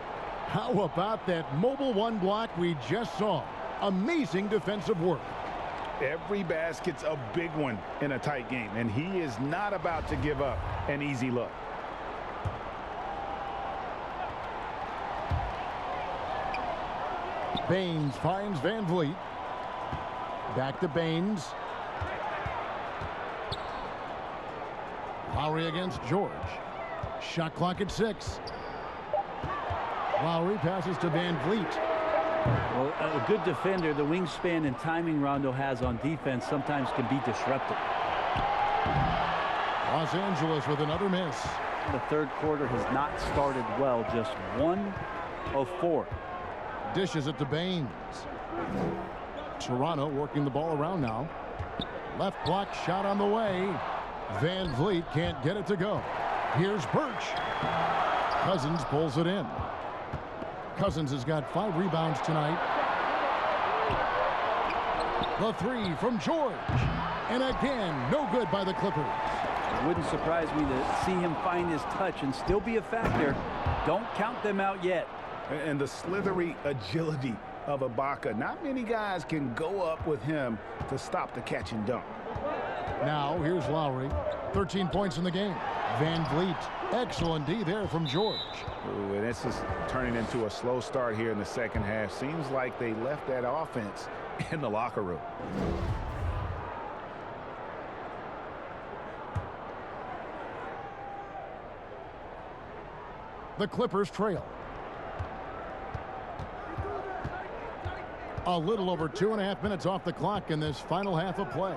How about that mobile one block we just saw? Amazing defensive work. Every basket's a big one in a tight game, and he is not about to give up an easy look. Baines finds Van Vliet. Back to Baines. Lowry against George. Shot clock at 6. Lowry passes to Van Vliet. Well, a good defender, the wingspan and timing Rondo has on defense sometimes can be disruptive. Los Angeles with another miss. The third quarter has not started well, just 1 of 4. Dishes it to Baines. Toronto working the ball around now. Left block shot on the way. Van Vliet can't get it to go. Here's Birch. Cousins pulls it in. Cousins has got 5 rebounds tonight. The 3 from George. And again, no good by the Clippers. It wouldn't surprise me to see him find his touch and still be a factor. Don't count them out yet. And the slithery agility of Ibaka. Not many guys can go up with him to stop the catch and dunk. Now, here's Lowry. 13 points in the game. Van Vliet. Excellent D there from George. Ooh, and this is turning into a slow start here in the second half. Seems like they left that offense in the locker room. The Clippers trail. A little over 2.5 minutes off the clock in this final half of play.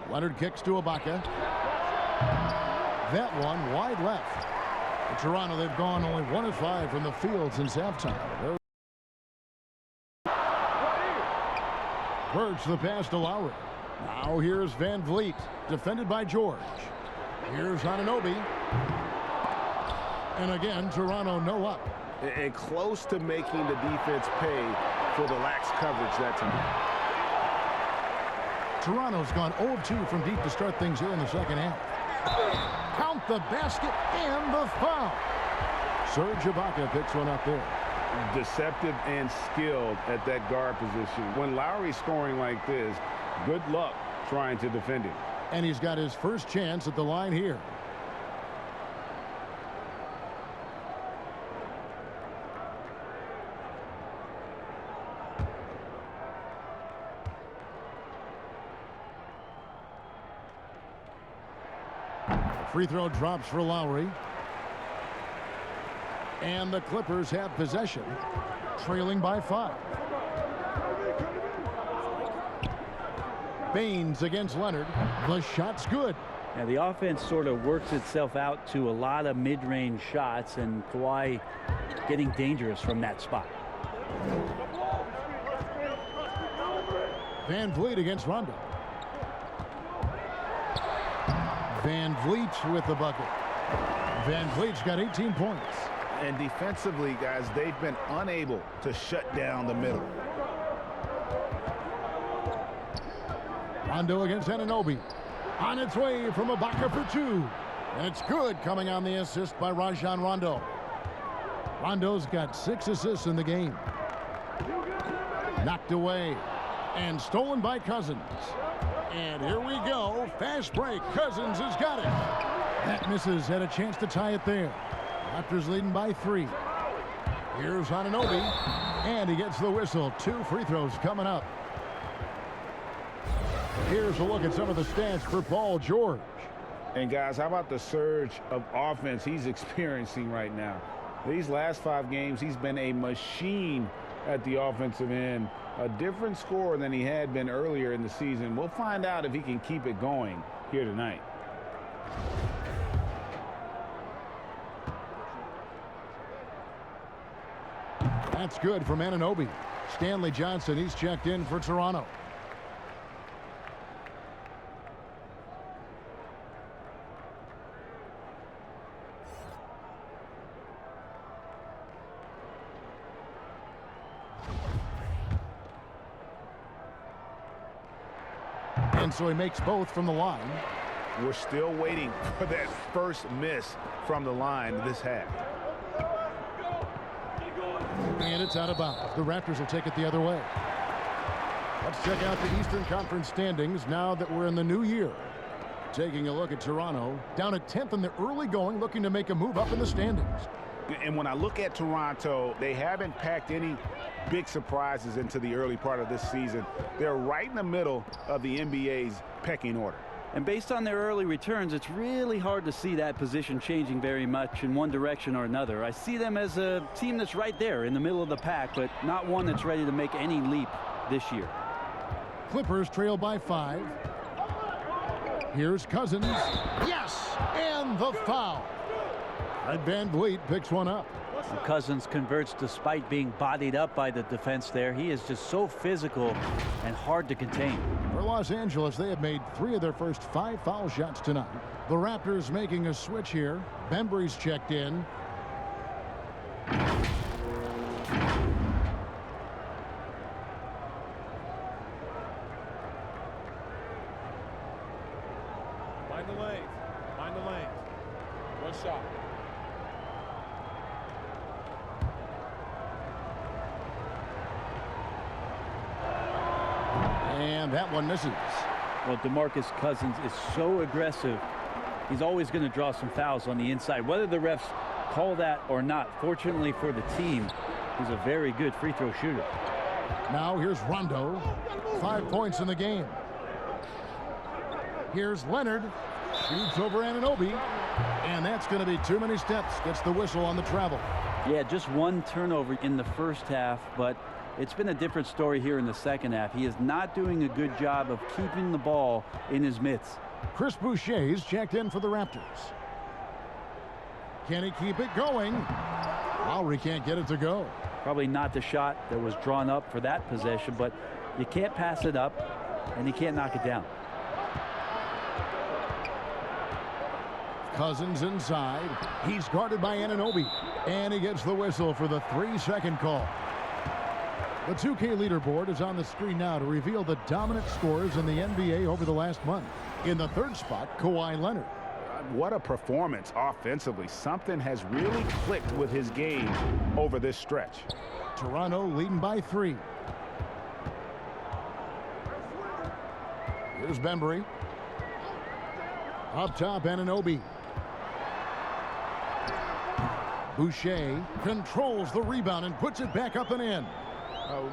Leonard kicks to Ibaka. That one wide left. For Toronto, they've gone only 1 of 5 from the field since halftime. Birch the pass to Lowry. Now here's Van Vliet, defended by George. Here's Anunoby. And again, Toronto no up. And close to making the defense pay for the lax coverage that time. Toronto's gone 0 of 2 from deep to start things here in the second half. Count the basket and the foul. Serge Ibaka picks one up there. Deceptive and skilled at that guard position. When Lowry's scoring like this, good luck trying to defend him. And he's got his first chance at the line here. Free throw drops for Lowry. And the Clippers have possession, trailing by 5. Baines against Leonard. The shot's good. Now the offense sort of works itself out to a lot of mid-range shots, and Kawhi getting dangerous from that spot. Van Vliet against Rondo. Van Vliet with the bucket. Van Vliet's got 18 points. And defensively, guys, they've been unable to shut down the middle. Rondo against Anunoby. On its way from Ibaka for 2. And it's good, coming on the assist by Rajon Rondo. Rondo's got 6 assists in the game. Knocked away and stolen by Cousins. And here we go. Fast break. Cousins has got it. That misses. Had a chance to tie it there. Raptors leading by 3. Here's Anunoby. And he gets the whistle. 2 free throws coming up. Here's a look at some of the stats for Paul George. And guys, how about the surge of offense he's experiencing right now? These last 5 games, he's been a machine at the offensive end. A different scorer than he had been earlier in the season. We'll find out if he can keep it going here tonight. That's good from Anunoby. Stanley Johnson, he's checked in for Toronto. And so he makes both from the line. We're still waiting for that first miss from the line this half. And it's out of bounds. The Raptors will take it the other way. Let's check out the Eastern Conference standings now that we're in the new year. Taking a look at Toronto, down at 10th in the early going, looking to make a move up in the standings. And when I look at Toronto, they haven't packed any big surprises into the early part of this season. They're right in the middle of the NBA's pecking order. And based on their early returns, it's really hard to see that position changing very much in one direction or another. I see them as a team that's right there in the middle of the pack, but not one that's ready to make any leap this year. Clippers trail by 5. Here's Cousins. Yes! And the foul. Fred VanVleet picks one up. And Cousins converts despite being bodied up by the defense there. He is just so physical and hard to contain. For Los Angeles, they have made 3 of their first 5 foul shots tonight. The Raptors making a switch here. Bembry's checked in. Mind the lanes. Mind the lanes. One shot. And that one misses. Well, Demarcus Cousins is so aggressive. He's always going to draw some fouls on the inside, whether the refs call that or not. Fortunately for the team, he's a very good free throw shooter. Now here's Rondo. 5 points in the game. Here's Leonard. Shoots over Anunoby. And that's going to be too many steps. Gets the whistle on the travel. Yeah, just 1 turnover in the first half, but it's been a different story here in the second half. He is not doing a good job of keeping the ball in his mitts. Chris Boucher's checked in for the Raptors. Can he keep it going? Lowry can't get it to go. Probably not the shot that was drawn up for that possession, but you can't pass it up, and you can't knock it down. Cousins inside. He's guarded by Anunoby. And he gets the whistle for the 3-second call. The 2K leaderboard is on the screen now to reveal the dominant scores in the NBA over the last month. In the 3rd spot, Kawhi Leonard. What a performance offensively. Something has really clicked with his game over this stretch. Toronto leading by 3. Here's Bembry. Up top, Anunoby. Boucher controls the rebound and puts it back up and in.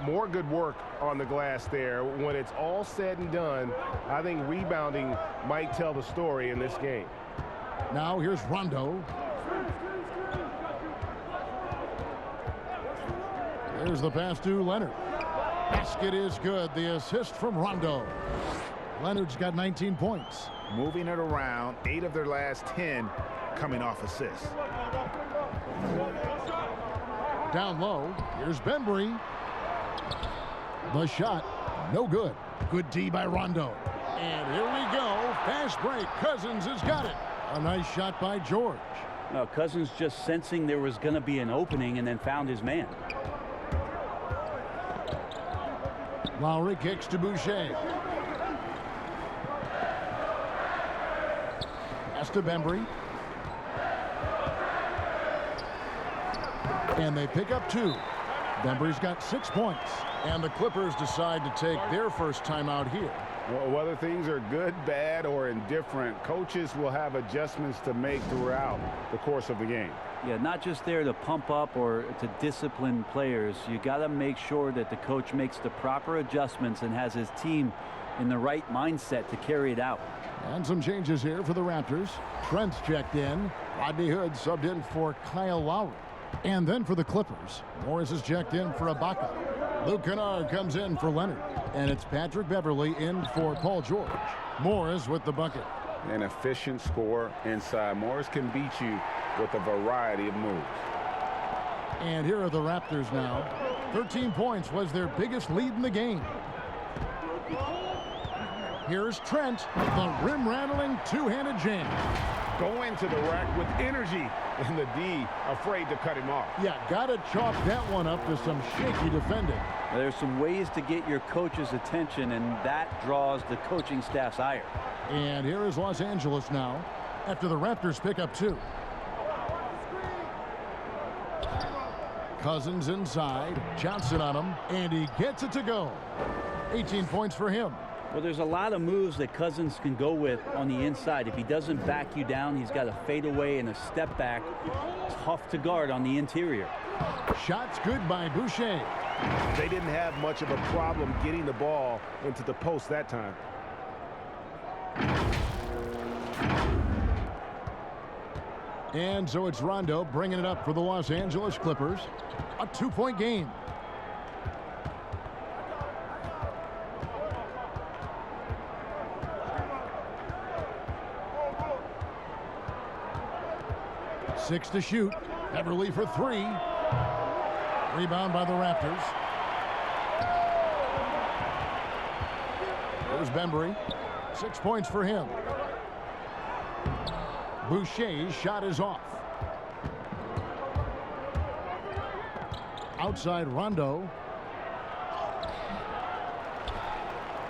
More good work on the glass there. When it's all said and done, I think rebounding might tell the story in this game. Now here's Rondo. There's the pass to Leonard. Basket is good. The assist from Rondo. Leonard's got 19 points. Moving it around, 8 of their last 10 coming off assists. Down low, here's Bembry. The shot, no good. Good D by Rondo. And here we go. Fast break. Cousins has got it. A nice shot by George. Now, Cousins just sensing there was going to be an opening and then found his man. Lowry kicks to Boucher. Pass to Bembry. And they pick up 2. Bembry's got 6 points. And the Clippers decide to take their first timeout here. Well, whether things are good, bad, or indifferent, coaches will have adjustments to make throughout the course of the game. Yeah, not just there to pump up or to discipline players. You got to make sure that the coach makes the proper adjustments and has his team in the right mindset to carry it out. And some changes here for the Raptors. Trent's checked in. Rodney Hood subbed in for Kyle Lowry. And then for the Clippers, Morris is checked in for Ibaka. Luke Kennard comes in for Leonard. And it's Patrick Beverley in for Paul George. Morris with the bucket. An efficient scorer inside. Morris can beat you with a variety of moves. And here are the Raptors now. 13 points was their biggest lead in the game. Here's Trent, the rim-rattling two-handed jam. go into the rack with energy, and the D afraid to cut him off. Yeah, got to chalk that one up to some shaky defending. There's some ways to get your coach's attention, and that draws the coaching staff's ire. And here is Los Angeles now after the Raptors pick up 2. Cousins inside, Johnson on him, and he gets it to go. 18 points for him. Well, there's a lot of moves that Cousins can go with on the inside. If he doesn't back you down, he's got a fadeaway and a step back. Tough to guard on the interior. Shots good by Boucher. They didn't have much of a problem getting the ball into the post that time. And so it's Rondo bringing it up for the Los Angeles Clippers. A 2-point game. Six to shoot. Beverly for 3. Rebound by the Raptors. There's Bembry. 6 points for him. Boucher's shot is off. Outside Rondo.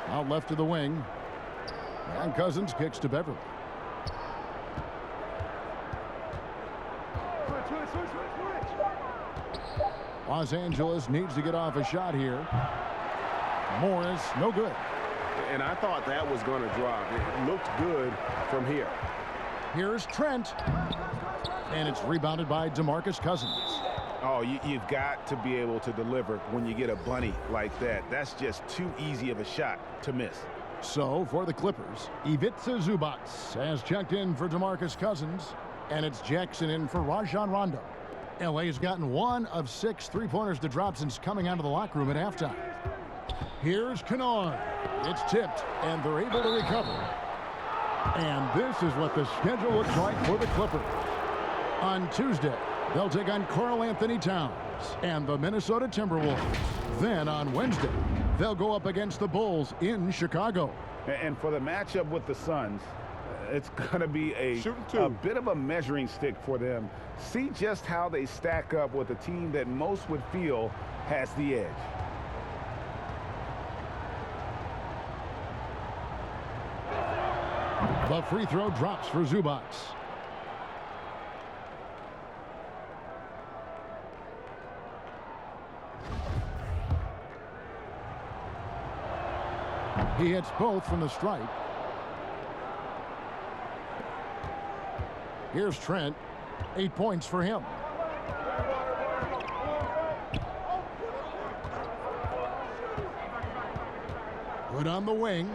Out left to the wing. And Cousins kicks to Beverly. Los Angeles needs to get off a shot here. Morris, no good. And I thought that was going to drop. It looked good from here. Here's Trent. And it's rebounded by Demarcus Cousins. Oh, you've got to be able to deliver when you get a bunny like that. That's just too easy of a shot to miss. So for the Clippers, Ivica Zubac has checked in for Demarcus Cousins. And it's Jackson in for Rajon Rondo. LA's gotten 1 of 6 3-pointers to drop since coming out of the locker room at halftime. Here's Kennard. It's tipped, and they're able to recover. And this is what the schedule looks like for the Clippers. On Tuesday, they'll take on Karl Anthony Towns and the Minnesota Timberwolves. Then on Wednesday, they'll go up against the Bulls in Chicago. And for the matchup with the Suns, it's going to be a bit of a measuring stick for them. See just how they stack up with a team that most would feel has the edge. The free throw drops for Zubac. He hits both from the stripe. Here's Trent. 8 points for him. Good on the wing.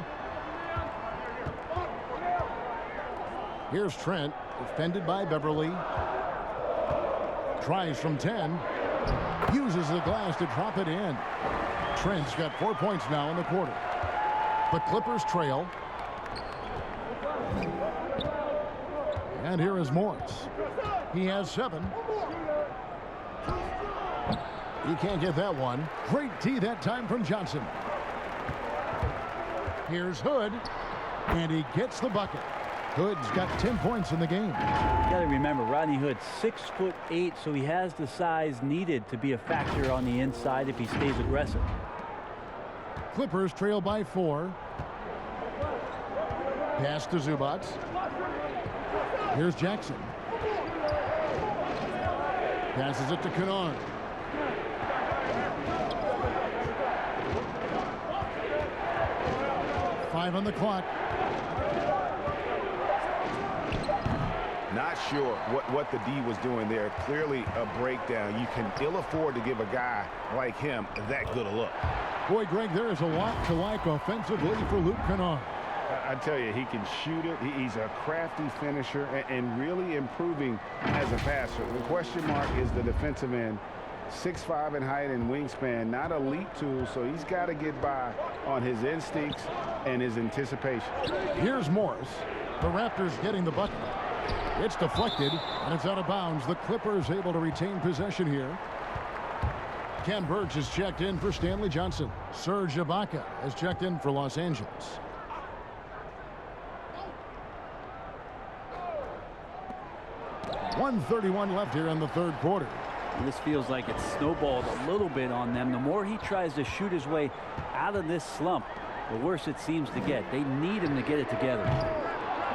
Here's Trent, defended by Beverly. Tries from 10. Uses the glass to drop it in. Trent's got 4 points now in the quarter. The Clippers trail. And here is Morris. He has 7. He can't get that one. Great tee that time from Johnson. Here's Hood. And he gets the bucket. Hood's got 10 points in the game. You got to remember, Rodney Hood, 6'8", so he has the size needed to be a factor on the inside if he stays aggressive. Clippers trail by 4. Pass to Zubac. Here's Jackson. Passes it to Kennard. Five on the clock. Not sure what the D was doing there. Clearly a breakdown. You can ill afford to give a guy like him that good a look. Boy, Greg, there is a lot to like offensively for Luke Kennard. I tell you, he can shoot it. He's a crafty finisher and really improving as a passer. The question mark is the defensive end. 6'5" in height and wingspan, not elite tool, so he's got to get by on his instincts and his anticipation. Here's Morris. The Raptors getting the bucket. It's deflected, and it's out of bounds. The Clippers able to retain possession here. Ken Burch has checked in for Stanley Johnson. Serge Ibaka has checked in for Los Angeles. 1:31 left here in the third quarter. And this feels like it's snowballed a little bit on them. The more he tries to shoot his way out of this slump, the worse it seems to get. They need him to get it together.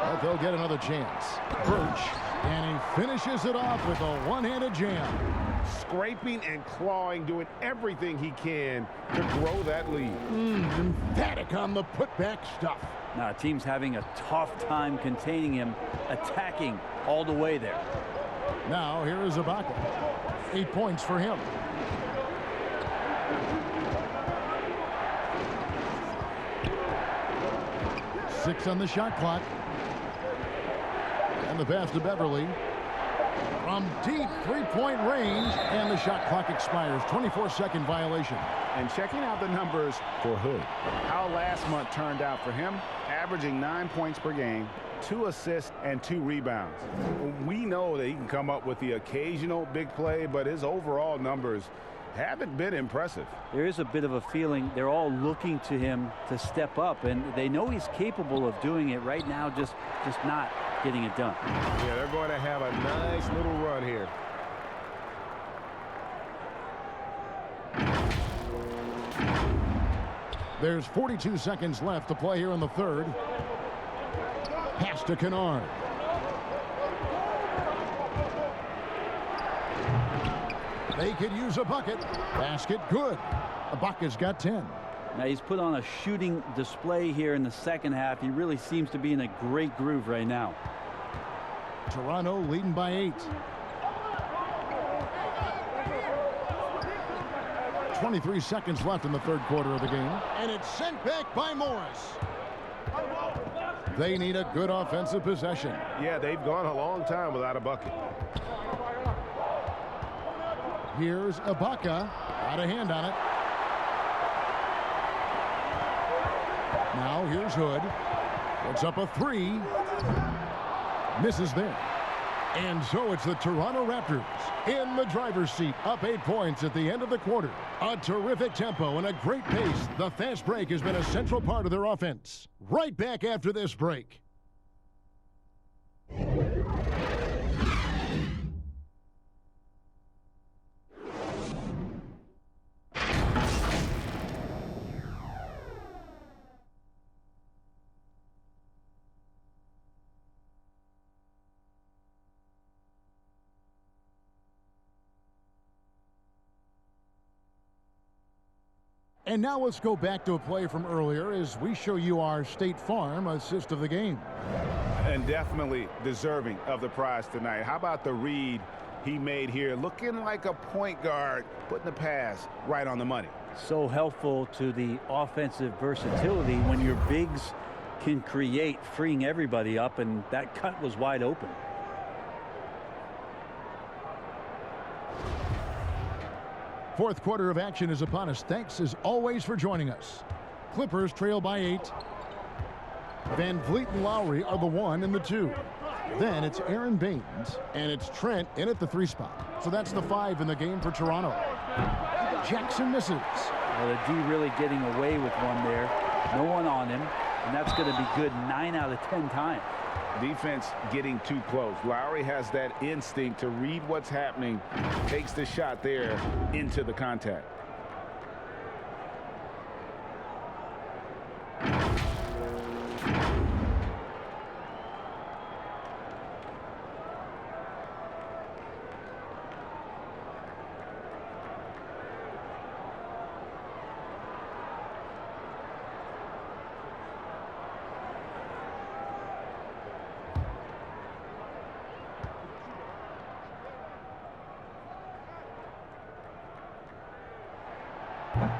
But they'll get another chance. Birch, and he finishes it off with a one-handed jam. Scraping and clawing, doing everything he can to grow that lead. Emphatic on the putback stuff. Now, team's having a tough time containing him, attacking all the way there. Now, here is Ibaka. 8 points for him. Six on the shot clock. And the pass to Beverly. From deep three-point range, and the shot clock expires. 24-second violation. And checking out the numbers for Hood. How last month turned out for him, averaging 9 points per game, 2 assists, and 2 rebounds. We know that he can come up with the occasional big play, but his overall numbers haven't been impressive. There is a bit of a feeling they're all looking to him to step up, and they know he's capable of doing it right now, just not getting it done. Yeah, they're going to have a nice little run here. There's 42 seconds left to play here in the third. Pass to Kennard. They could use a bucket. Basket good. Ibaka's got 10. Now he's put on a shooting display here in the second half. He really seems to be in a great groove right now. Toronto leading by 8. 23 seconds left in the third quarter of the game. And it's sent back by Morris. They need a good offensive possession. Yeah, they've gone a long time without a bucket. Here's Ibaka. Got a hand on it. Now here's Hood. Puts up a 3. Misses there. And so it's the Toronto Raptors in the driver's seat, up 8 points at the end of the quarter. A terrific tempo and a great pace. The fast break has been a central part of their offense. Right back after this break. And now let's go back to a play from earlier as we show you our State Farm assist of the game. And definitely deserving of the prize tonight. How about the read he made here? Looking like a point guard, putting the pass right on the money. So helpful to the offensive versatility when your bigs can create, freeing everybody up, and that cut was wide open. Fourth quarter of action is upon us. Thanks as always for joining us. Clippers trail by 8. Van Vliet and Lowry are the 1 and the 2. Then it's Aaron Baines and it's Trent in at the 3 spot. So that's the 5 in the game for Toronto. Jackson misses. Well, the D really getting away with one there. No one on him, and that's going to be good 9 out of 10 times. Defense getting too close. Lowry has that instinct to read what's happening, takes the shot there into the contact.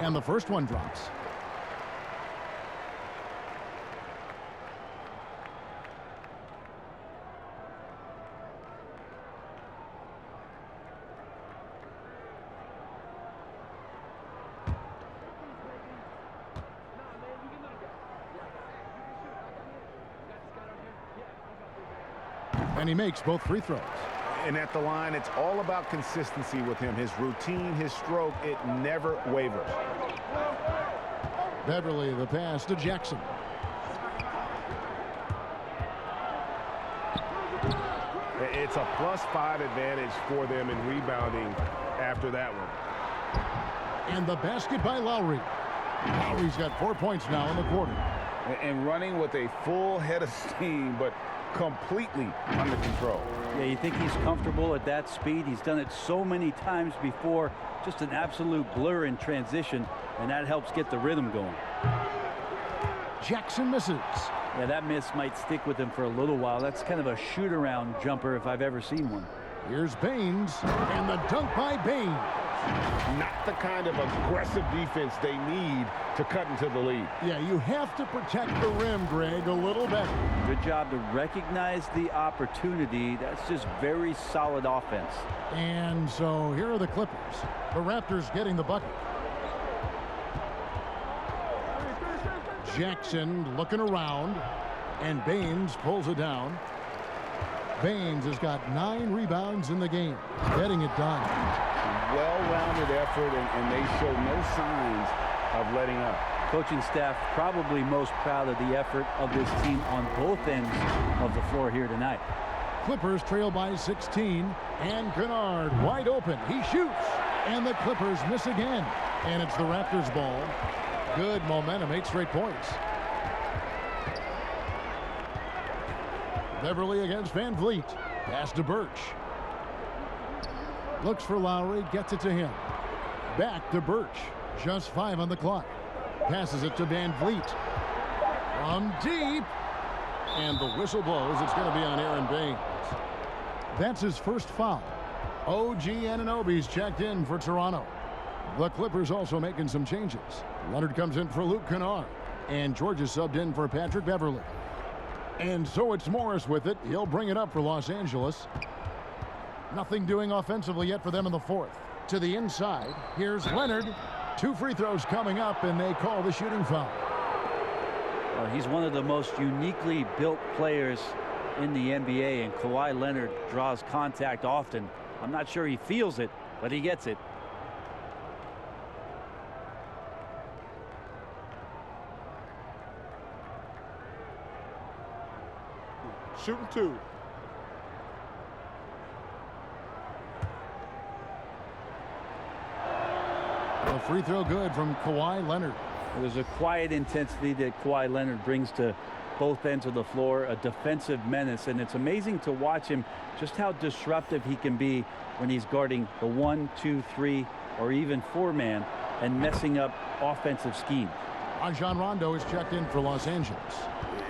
And the first one drops. And he makes both free throws. And at the line, it's all about consistency with him. His routine, his stroke, it never wavers. Beverly, the pass to It's a +5 advantage for them in rebounding after that one. And the basket by Lowry. Lowry's got 4 points now in the quarter. And running with a full head of steam, but completely under control. Yeah, you think he's comfortable at that speed. He's done it so many times before. Just an absolute blur in transition, and that helps get the rhythm going. Jackson misses. Yeah, that miss might stick with him for a little while. That's kind of a shoot-around jumper if I've ever seen one. Here's Baines, and the dunk by Baines. Not the kind of aggressive defense they need to cut into the lead. Yeah, you have to protect the rim, Greg, a little better. Good job to recognize the opportunity. That's just very solid offense. And so here are the Clippers. The Raptors getting the bucket. Jackson looking around, and Baines pulls it down. Baines has got 9 rebounds in the game, getting it done. Well-rounded effort, and they show no signs of letting up. Coaching staff probably most proud of the effort of this team on both ends of the floor here tonight. Clippers trail by 16, and Kennard wide open. He shoots, and the Clippers miss again. And it's the Raptors' ball. Good momentum, 8 straight points. Beverly against Van Vliet. Pass to Birch. Looks for Lowry, gets it to him. Back to Birch. Just 5 on the clock. Passes it to Van Vliet. From deep. And the whistle blows. It's going to be on Aaron Baines. That's his first foul. OG Anunoby's checked in for Toronto. The Clippers also making some changes. Leonard comes in for Luke Kennard. And George is subbed in for Patrick Beverly. And so it's Morris with it. He'll bring it up for Los Angeles. Nothing doing offensively yet for them in the fourth. To the inside, here's Leonard. 2 free throws coming up, and they call the shooting foul. Well, he's one of the most uniquely built players in the NBA, and Kawhi Leonard draws contact often. I'm not sure he feels it, but he gets it. Shooting 2. A free throw good from Kawhi Leonard. There's a quiet intensity that Kawhi Leonard brings to both ends of the floor, a defensive menace, and it's amazing to watch him just how disruptive he can be when he's guarding the 1, 2, 3, or even 4-man and messing up offensive schemes. Rajon Rondo is checked in for Los Angeles.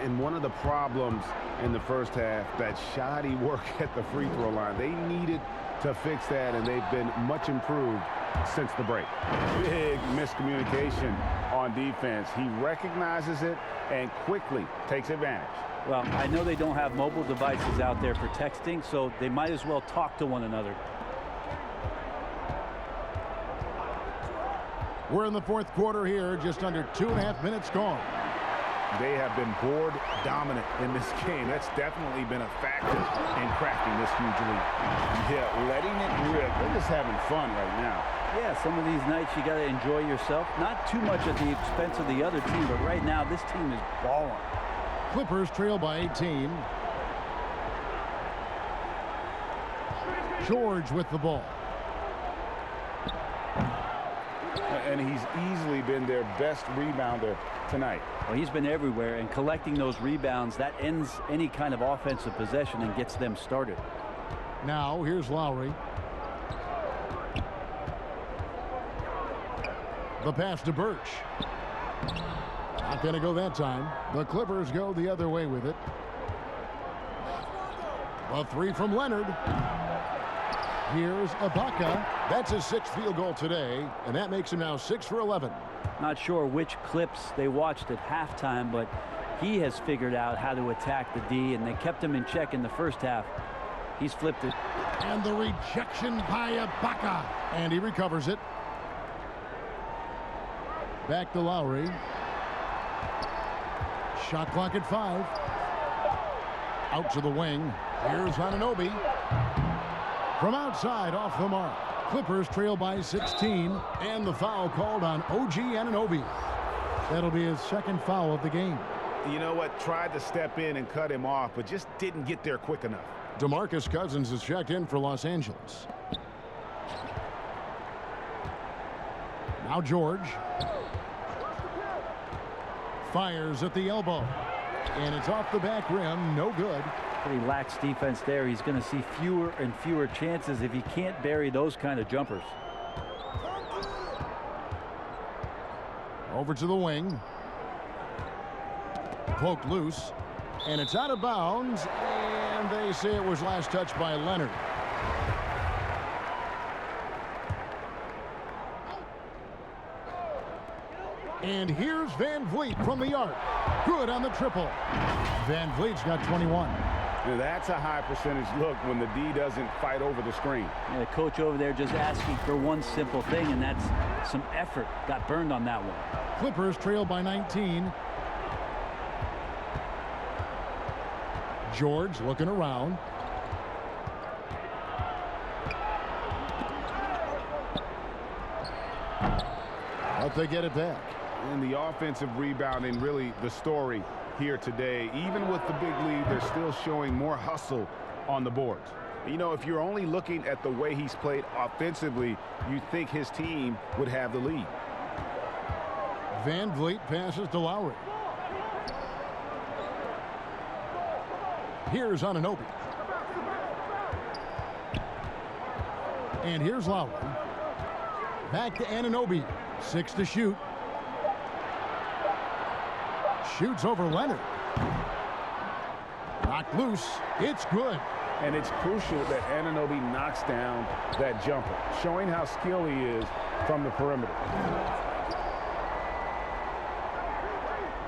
And one of the problems in the first half, that shoddy work at the free throw line. They needed to fix that, and they've been much improved since the break. Big miscommunication on defense. He recognizes it and quickly takes advantage. Well, I know they don't have mobile devices out there for texting, so they might as well talk to one another. We're in the fourth quarter here, just under 2.5 minutes gone. They have been board dominant in this game. That's definitely been a factor in crafting this huge lead. Yeah, letting it rip. They're just having fun right now. Yeah, some of these nights you got to enjoy yourself. Not too much at the expense of the other team, but right now this team is balling. Clippers trail by 18. George with the ball. And he's easily been their best rebounder tonight. Well, he's been everywhere, and collecting those rebounds, that ends any kind of offensive possession and gets them started. Now, here's Lowry. The pass to Birch. Not going to go that time. The Clippers go the other way with it. A 3 from Leonard. Here's Ibaka. That's his 6th field goal today, and that makes him now 6 for 11. Not sure which clips they watched at halftime, but he has figured out how to attack the D, and they kept him in check in the first half. He's flipped it. And the rejection by Ibaka. And he recovers it. Back to Lowry. Shot clock at 5. Out to the wing. Here's Anunoby. From outside, off the mark. Clippers trail by 16, and the foul called on OG Anunoby. That'll be his 2nd foul of the game. you know what, tried to step in and cut him off, but just didn't get there quick enough. Demarcus Cousins is checked in for Los Angeles. Now George fires at the elbow, and it's off the back rim. No good. Pretty lax defense there. He's going to see fewer and fewer chances if he can't bury those kind of jumpers. Over to the wing. Poked loose, and it's out of bounds, and they say it was last touched by Leonard. And here's Van Vliet from the arc. Good on the triple. Van Vliet's got 21. That's a high percentage look when the D doesn't fight over the screen. Yeah, the coach over there just asking for one simple thing, and that's some effort. Got burned on that one. Clippers trail by 19. George looking around. But they get it back. And the offensive rebounding, really the story here today. Even with the big lead, they're still showing more hustle on the boards. You know, if you're only looking at the way he's played offensively, you'd think his team would have the lead. Van Vliet passes to Lowry. Here's Anunoby. And here's Lowry. Back to Anunoby. 6 to shoot. Shoots over Leonard. Knocked loose. It's good. And it's crucial that Anunoby knocks down that jumper, showing how skilled he is from the perimeter.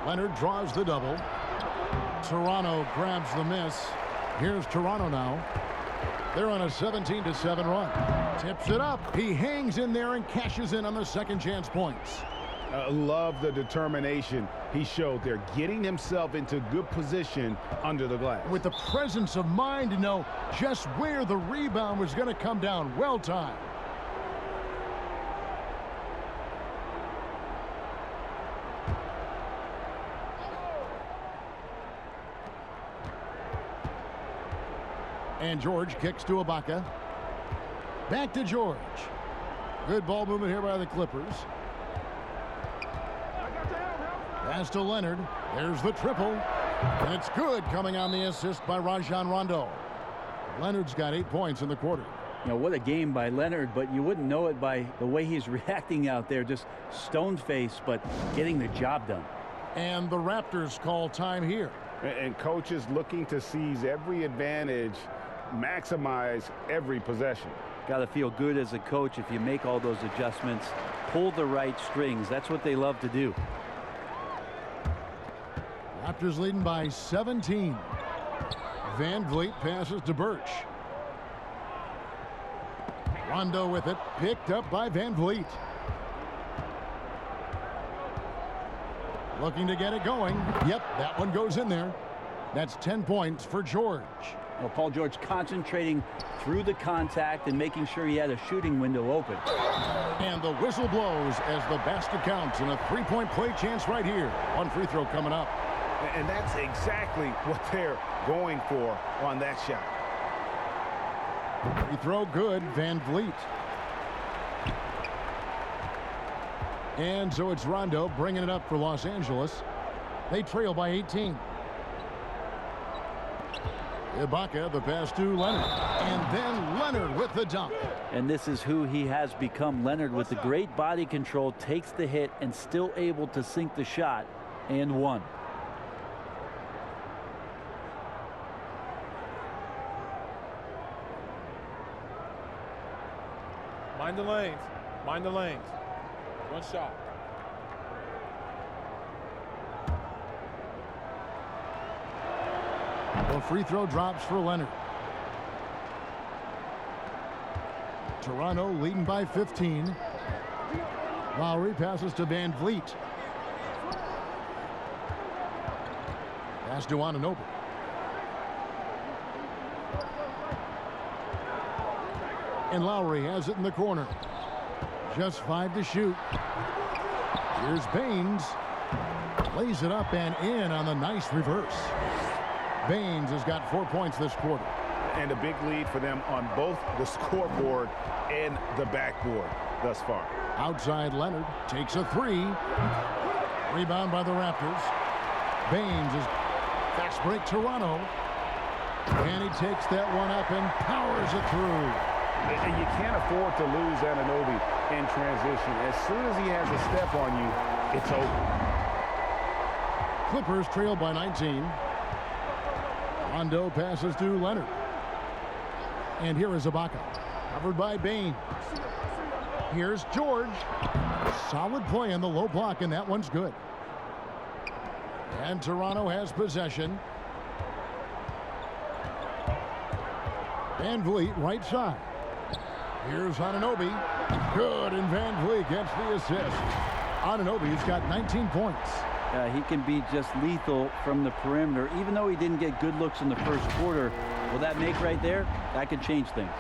Leonard draws the double. Toronto grabs the miss. Here's Toronto now. They're on a 17-7 run. Tips it up. He hangs in there and cashes in on the second chance points. Love the determination he showed there, getting himself into good position under the glass. With the presence of mind to know just where the rebound was going to come down. Well timed. And George kicks to Ibaka. Back to George. Good ball movement here by the Clippers. Pass to Leonard. There's the triple. And it's good, coming on the assist by Rajon Rondo. Leonard's got 8 points in the quarter. You know, what a game by Leonard, but you wouldn't know it by the way he's reacting out there. Just stone-faced, but getting the job done. And the Raptors call time here. And coaches looking to seize every advantage, maximize every possession. Got to feel good as a coach if you make all those adjustments, pull the right strings. That's what they love to do. Raptors leading by 17. Van Vliet passes to Birch. Rondo with it, picked up by Van Vliet. Looking to get it going. Yep, that one goes in there. That's 10 points for George. Well, Paul George concentrating through the contact and making sure he had a shooting window open. And the whistle blows as the basket counts, and a three-point play chance right here. One free throw coming up. And that's exactly what they're going for on that shot. Free throw good, Van Vliet. And so it's Rondo bringing it up for Los Angeles. They trail by 18. Ibaka, the pass to Leonard. And then Leonard with the dunk. And this is who he has become. Leonard with the great body control, takes the hit and still able to sink the shot, and one. Mind the lanes. Mind the lanes. One shot. The free throw drops for Leonard. Toronto leading by 15. Lowry passes to Van Vliet. Pass to Anunoby. And Lowry has it in the corner. Just 5 to shoot. Here's Baines. Lays it up and in on the nice reverse. Baines has got 4 points this quarter. And a big lead for them on both the scoreboard and the backboard thus far. Outside Leonard takes a three. Rebound by the Raptors. Baines is fast break Toronto. And he takes that one up and powers it through. And you can't afford to lose Anunoby in transition. As soon as he has a step on you, it's over. Clippers trail by 19. Rondo passes to Leonard. And here is Ibaka. Covered by Baines. Here's George. Solid play in the low block, and that one's good. And Toronto has possession. Van Vliet right side. Here's Anunoby. Good, and Van Vliet gets the assist. Anunoby's got 19 points. He can be just lethal from the perimeter. Even though he didn't get good looks in the first quarter, will that make right there? That could change things.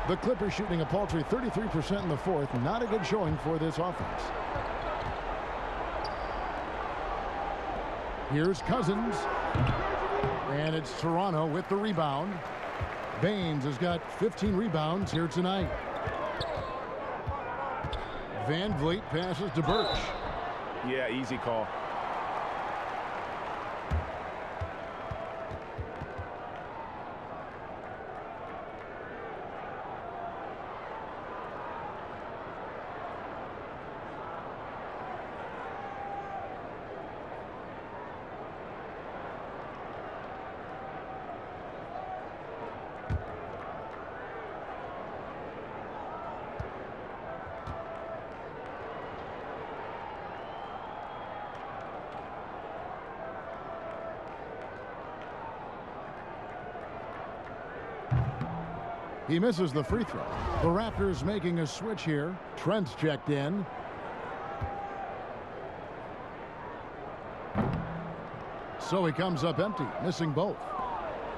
The Clippers shooting a paltry 33% in the fourth. Not a good showing for this offense. Here's Cousins. And it's Toronto with the rebound. Baines has got 15 rebounds here tonight. Van Vliet passes to Birch. Yeah, easy call. He misses the free throw. The Raptors making a switch here. Trent's checked in. So he comes up empty, missing both.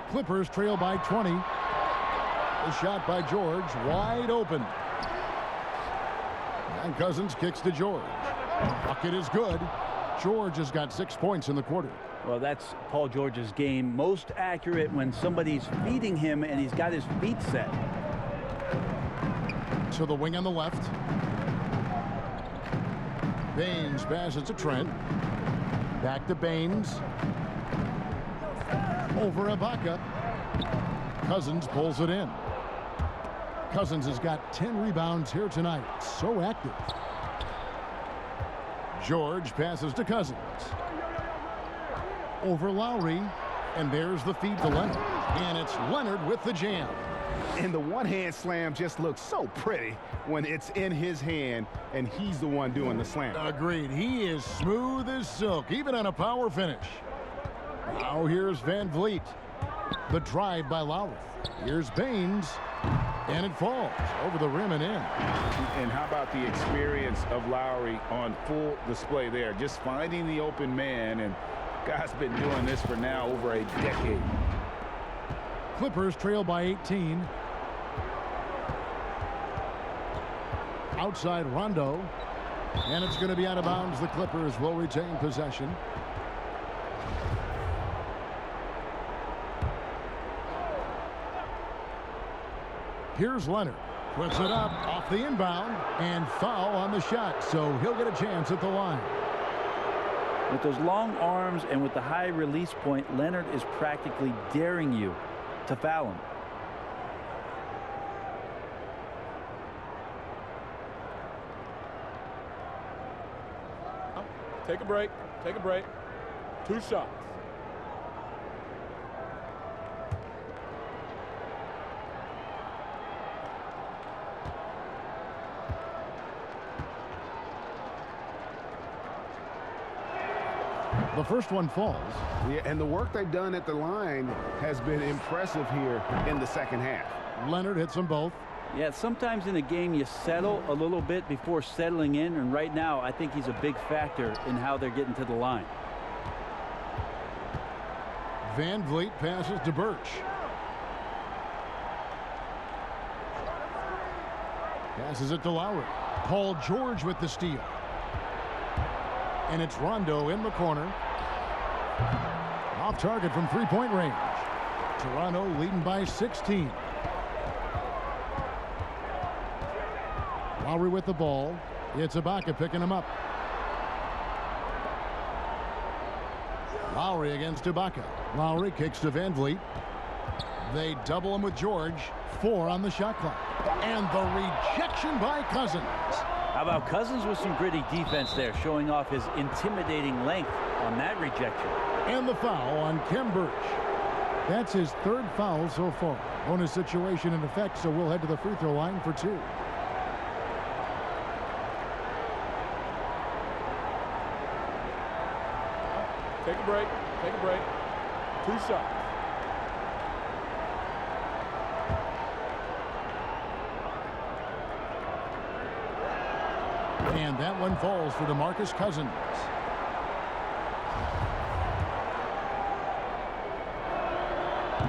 Clippers trail by 20. A shot by George, wide open. And Cousins kicks to George. Bucket is good. George has got 6 points in the quarter. Well, that's Paul George's game. Most accurate when somebody's feeding him and he's got his feet set. To the wing on the left. Baines passes to Trent. Back to Baines. Over Ibaka. Cousins pulls it in. Cousins has got 10 rebounds here tonight. So active. George passes to Cousins. Over Lowry, and there's the feed to Leonard. And it's Leonard with the jam. And the one-hand slam just looks so pretty when it's in his hand and he's the one doing the slam. Agreed. He is smooth as silk, even on a power finish. Now here's Van Vliet. The drive by Lowry. Here's Baines. And it falls over the rim and in. And how about the experience of Lowry on full display there? Just finding the open man, and guy's been doing this for now over a decade. Clippers trail by 18. Outside Rondo. And it's going to be out of bounds. The Clippers will retain possession. Here's Leonard. Puts it up off the inbound and foul on the shot. So he'll get a chance at the line. With those long arms and with the high release point, Leonard is practically daring you to foul him. Take a break. Take a break. 2 shots. The first one falls. Yeah, and the work they've done at the line has been impressive here in the second half. Leonard hits them both. Yeah, sometimes in a game you settle a little bit before settling in, and right now I think he's a big factor in how they're getting to the line. Van Vliet passes to Birch. Passes it to Lowry. Paul George with the steal. And it's Rondo in the corner. Off target from three-point range. Toronto leading by 16. Lowry with the ball. It's Ibaka picking him up. Lowry against Ibaka. Lowry kicks to Van Vliet. They double him with George. 4 on the shot clock. And the rejection by Cousins. How about Cousins with some gritty defense there, showing off his intimidating length on that rejection. And the foul on Khem Birch. That's his 3rd foul so far. Bonus situation in effect, so we'll head to the free throw line for 2. Take a break. Take a break. 2 shots. And that one falls for Demarcus Cousins.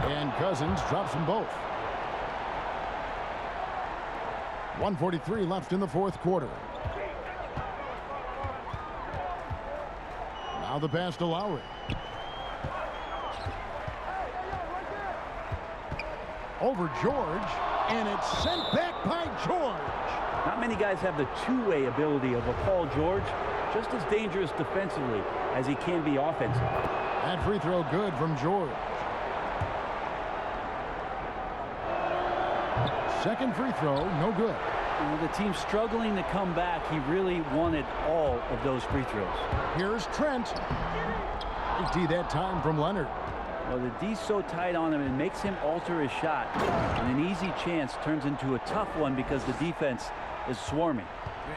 And Cousins drops them both. 1:43 left in the 4th quarter. Now the pass to Lowry. Over George, and it's sent back by George. Not many guys have the two-way ability of a Paul George, just as dangerous defensively as he can be offensively. That free throw good from George. Second free throw, no good. The team's struggling to come back. He really wanted all of those free throws. Here's Trent. AT that time from Leonard. Well, the D's so tight on him, it makes him alter his shot. And an easy chance turns into a tough one because the defense is swarming.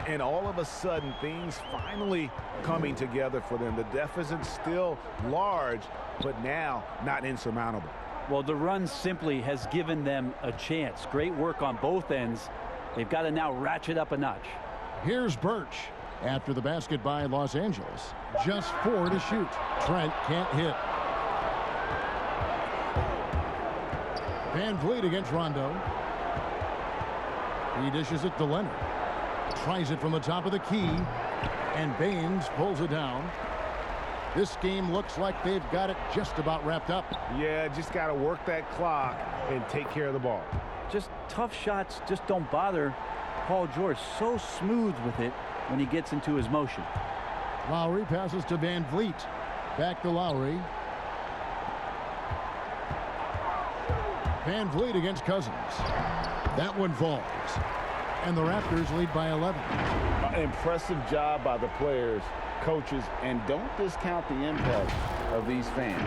And all of a sudden, things finally coming together for them. The deficit's still large, but now not insurmountable. Well, the run simply has given them a chance. Great work on both ends. They've got to now ratchet up a notch. Here's Birch after the basket by Los Angeles. Just 4 to shoot. Trent can't hit. Van Vliet against Rondo. He dishes it to Leonard. Tries it from the top of the key. And Baines pulls it down. This game looks like they've got it just about wrapped up. Yeah, just got to work that clock and take care of the ball. Just tough shots just don't bother Paul George. So smooth with it when he gets into his motion. Lowry passes to Van Vliet. Back to Lowry. Van Vliet against Cousins. That one falls. And the Raptors lead by 11. An impressive job by the players, coaches, and don't discount the impact of these fans.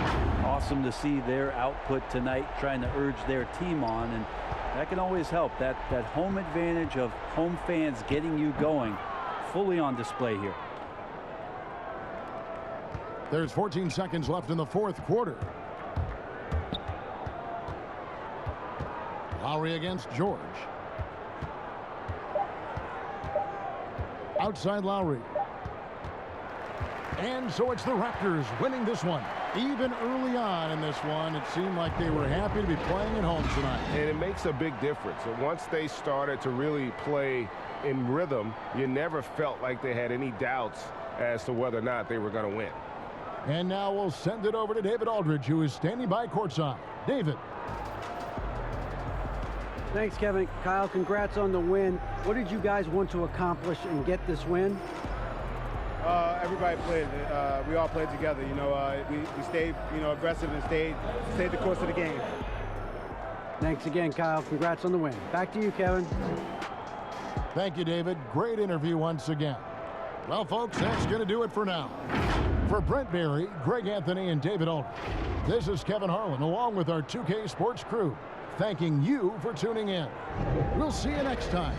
Awesome to see their output tonight, trying to urge their team on, and that can always help. That home advantage of home fans getting you going, fully on display here. There's 14 seconds left in the 4th quarter. Lowry against George. Outside Lowry. And so it's the Raptors winning this one. Even early on in this one, it seemed like they were happy to be playing at home tonight. And it makes a big difference. And once they started to really play in rhythm, you never felt like they had any doubts as to whether or not they were going to win. And now we'll send it over to David Aldridge, who is standing by courtside. David. Thanks, Kevin. Kyle, congrats on the win. What did you guys want to accomplish and get this win? Everybody played. We all played together. You know, we stayed, aggressive and stayed the course of the game. Thanks again, Kyle. Congrats on the win. Back to you, Kevin. Thank you, David. Great interview once again. Well, folks, that's going to do it for now. For Brent Barry, Greg Anthony, and David Aldridge, this is Kevin Harlan, along with our 2K Sports crew, thanking you for tuning in. We'll see you next time.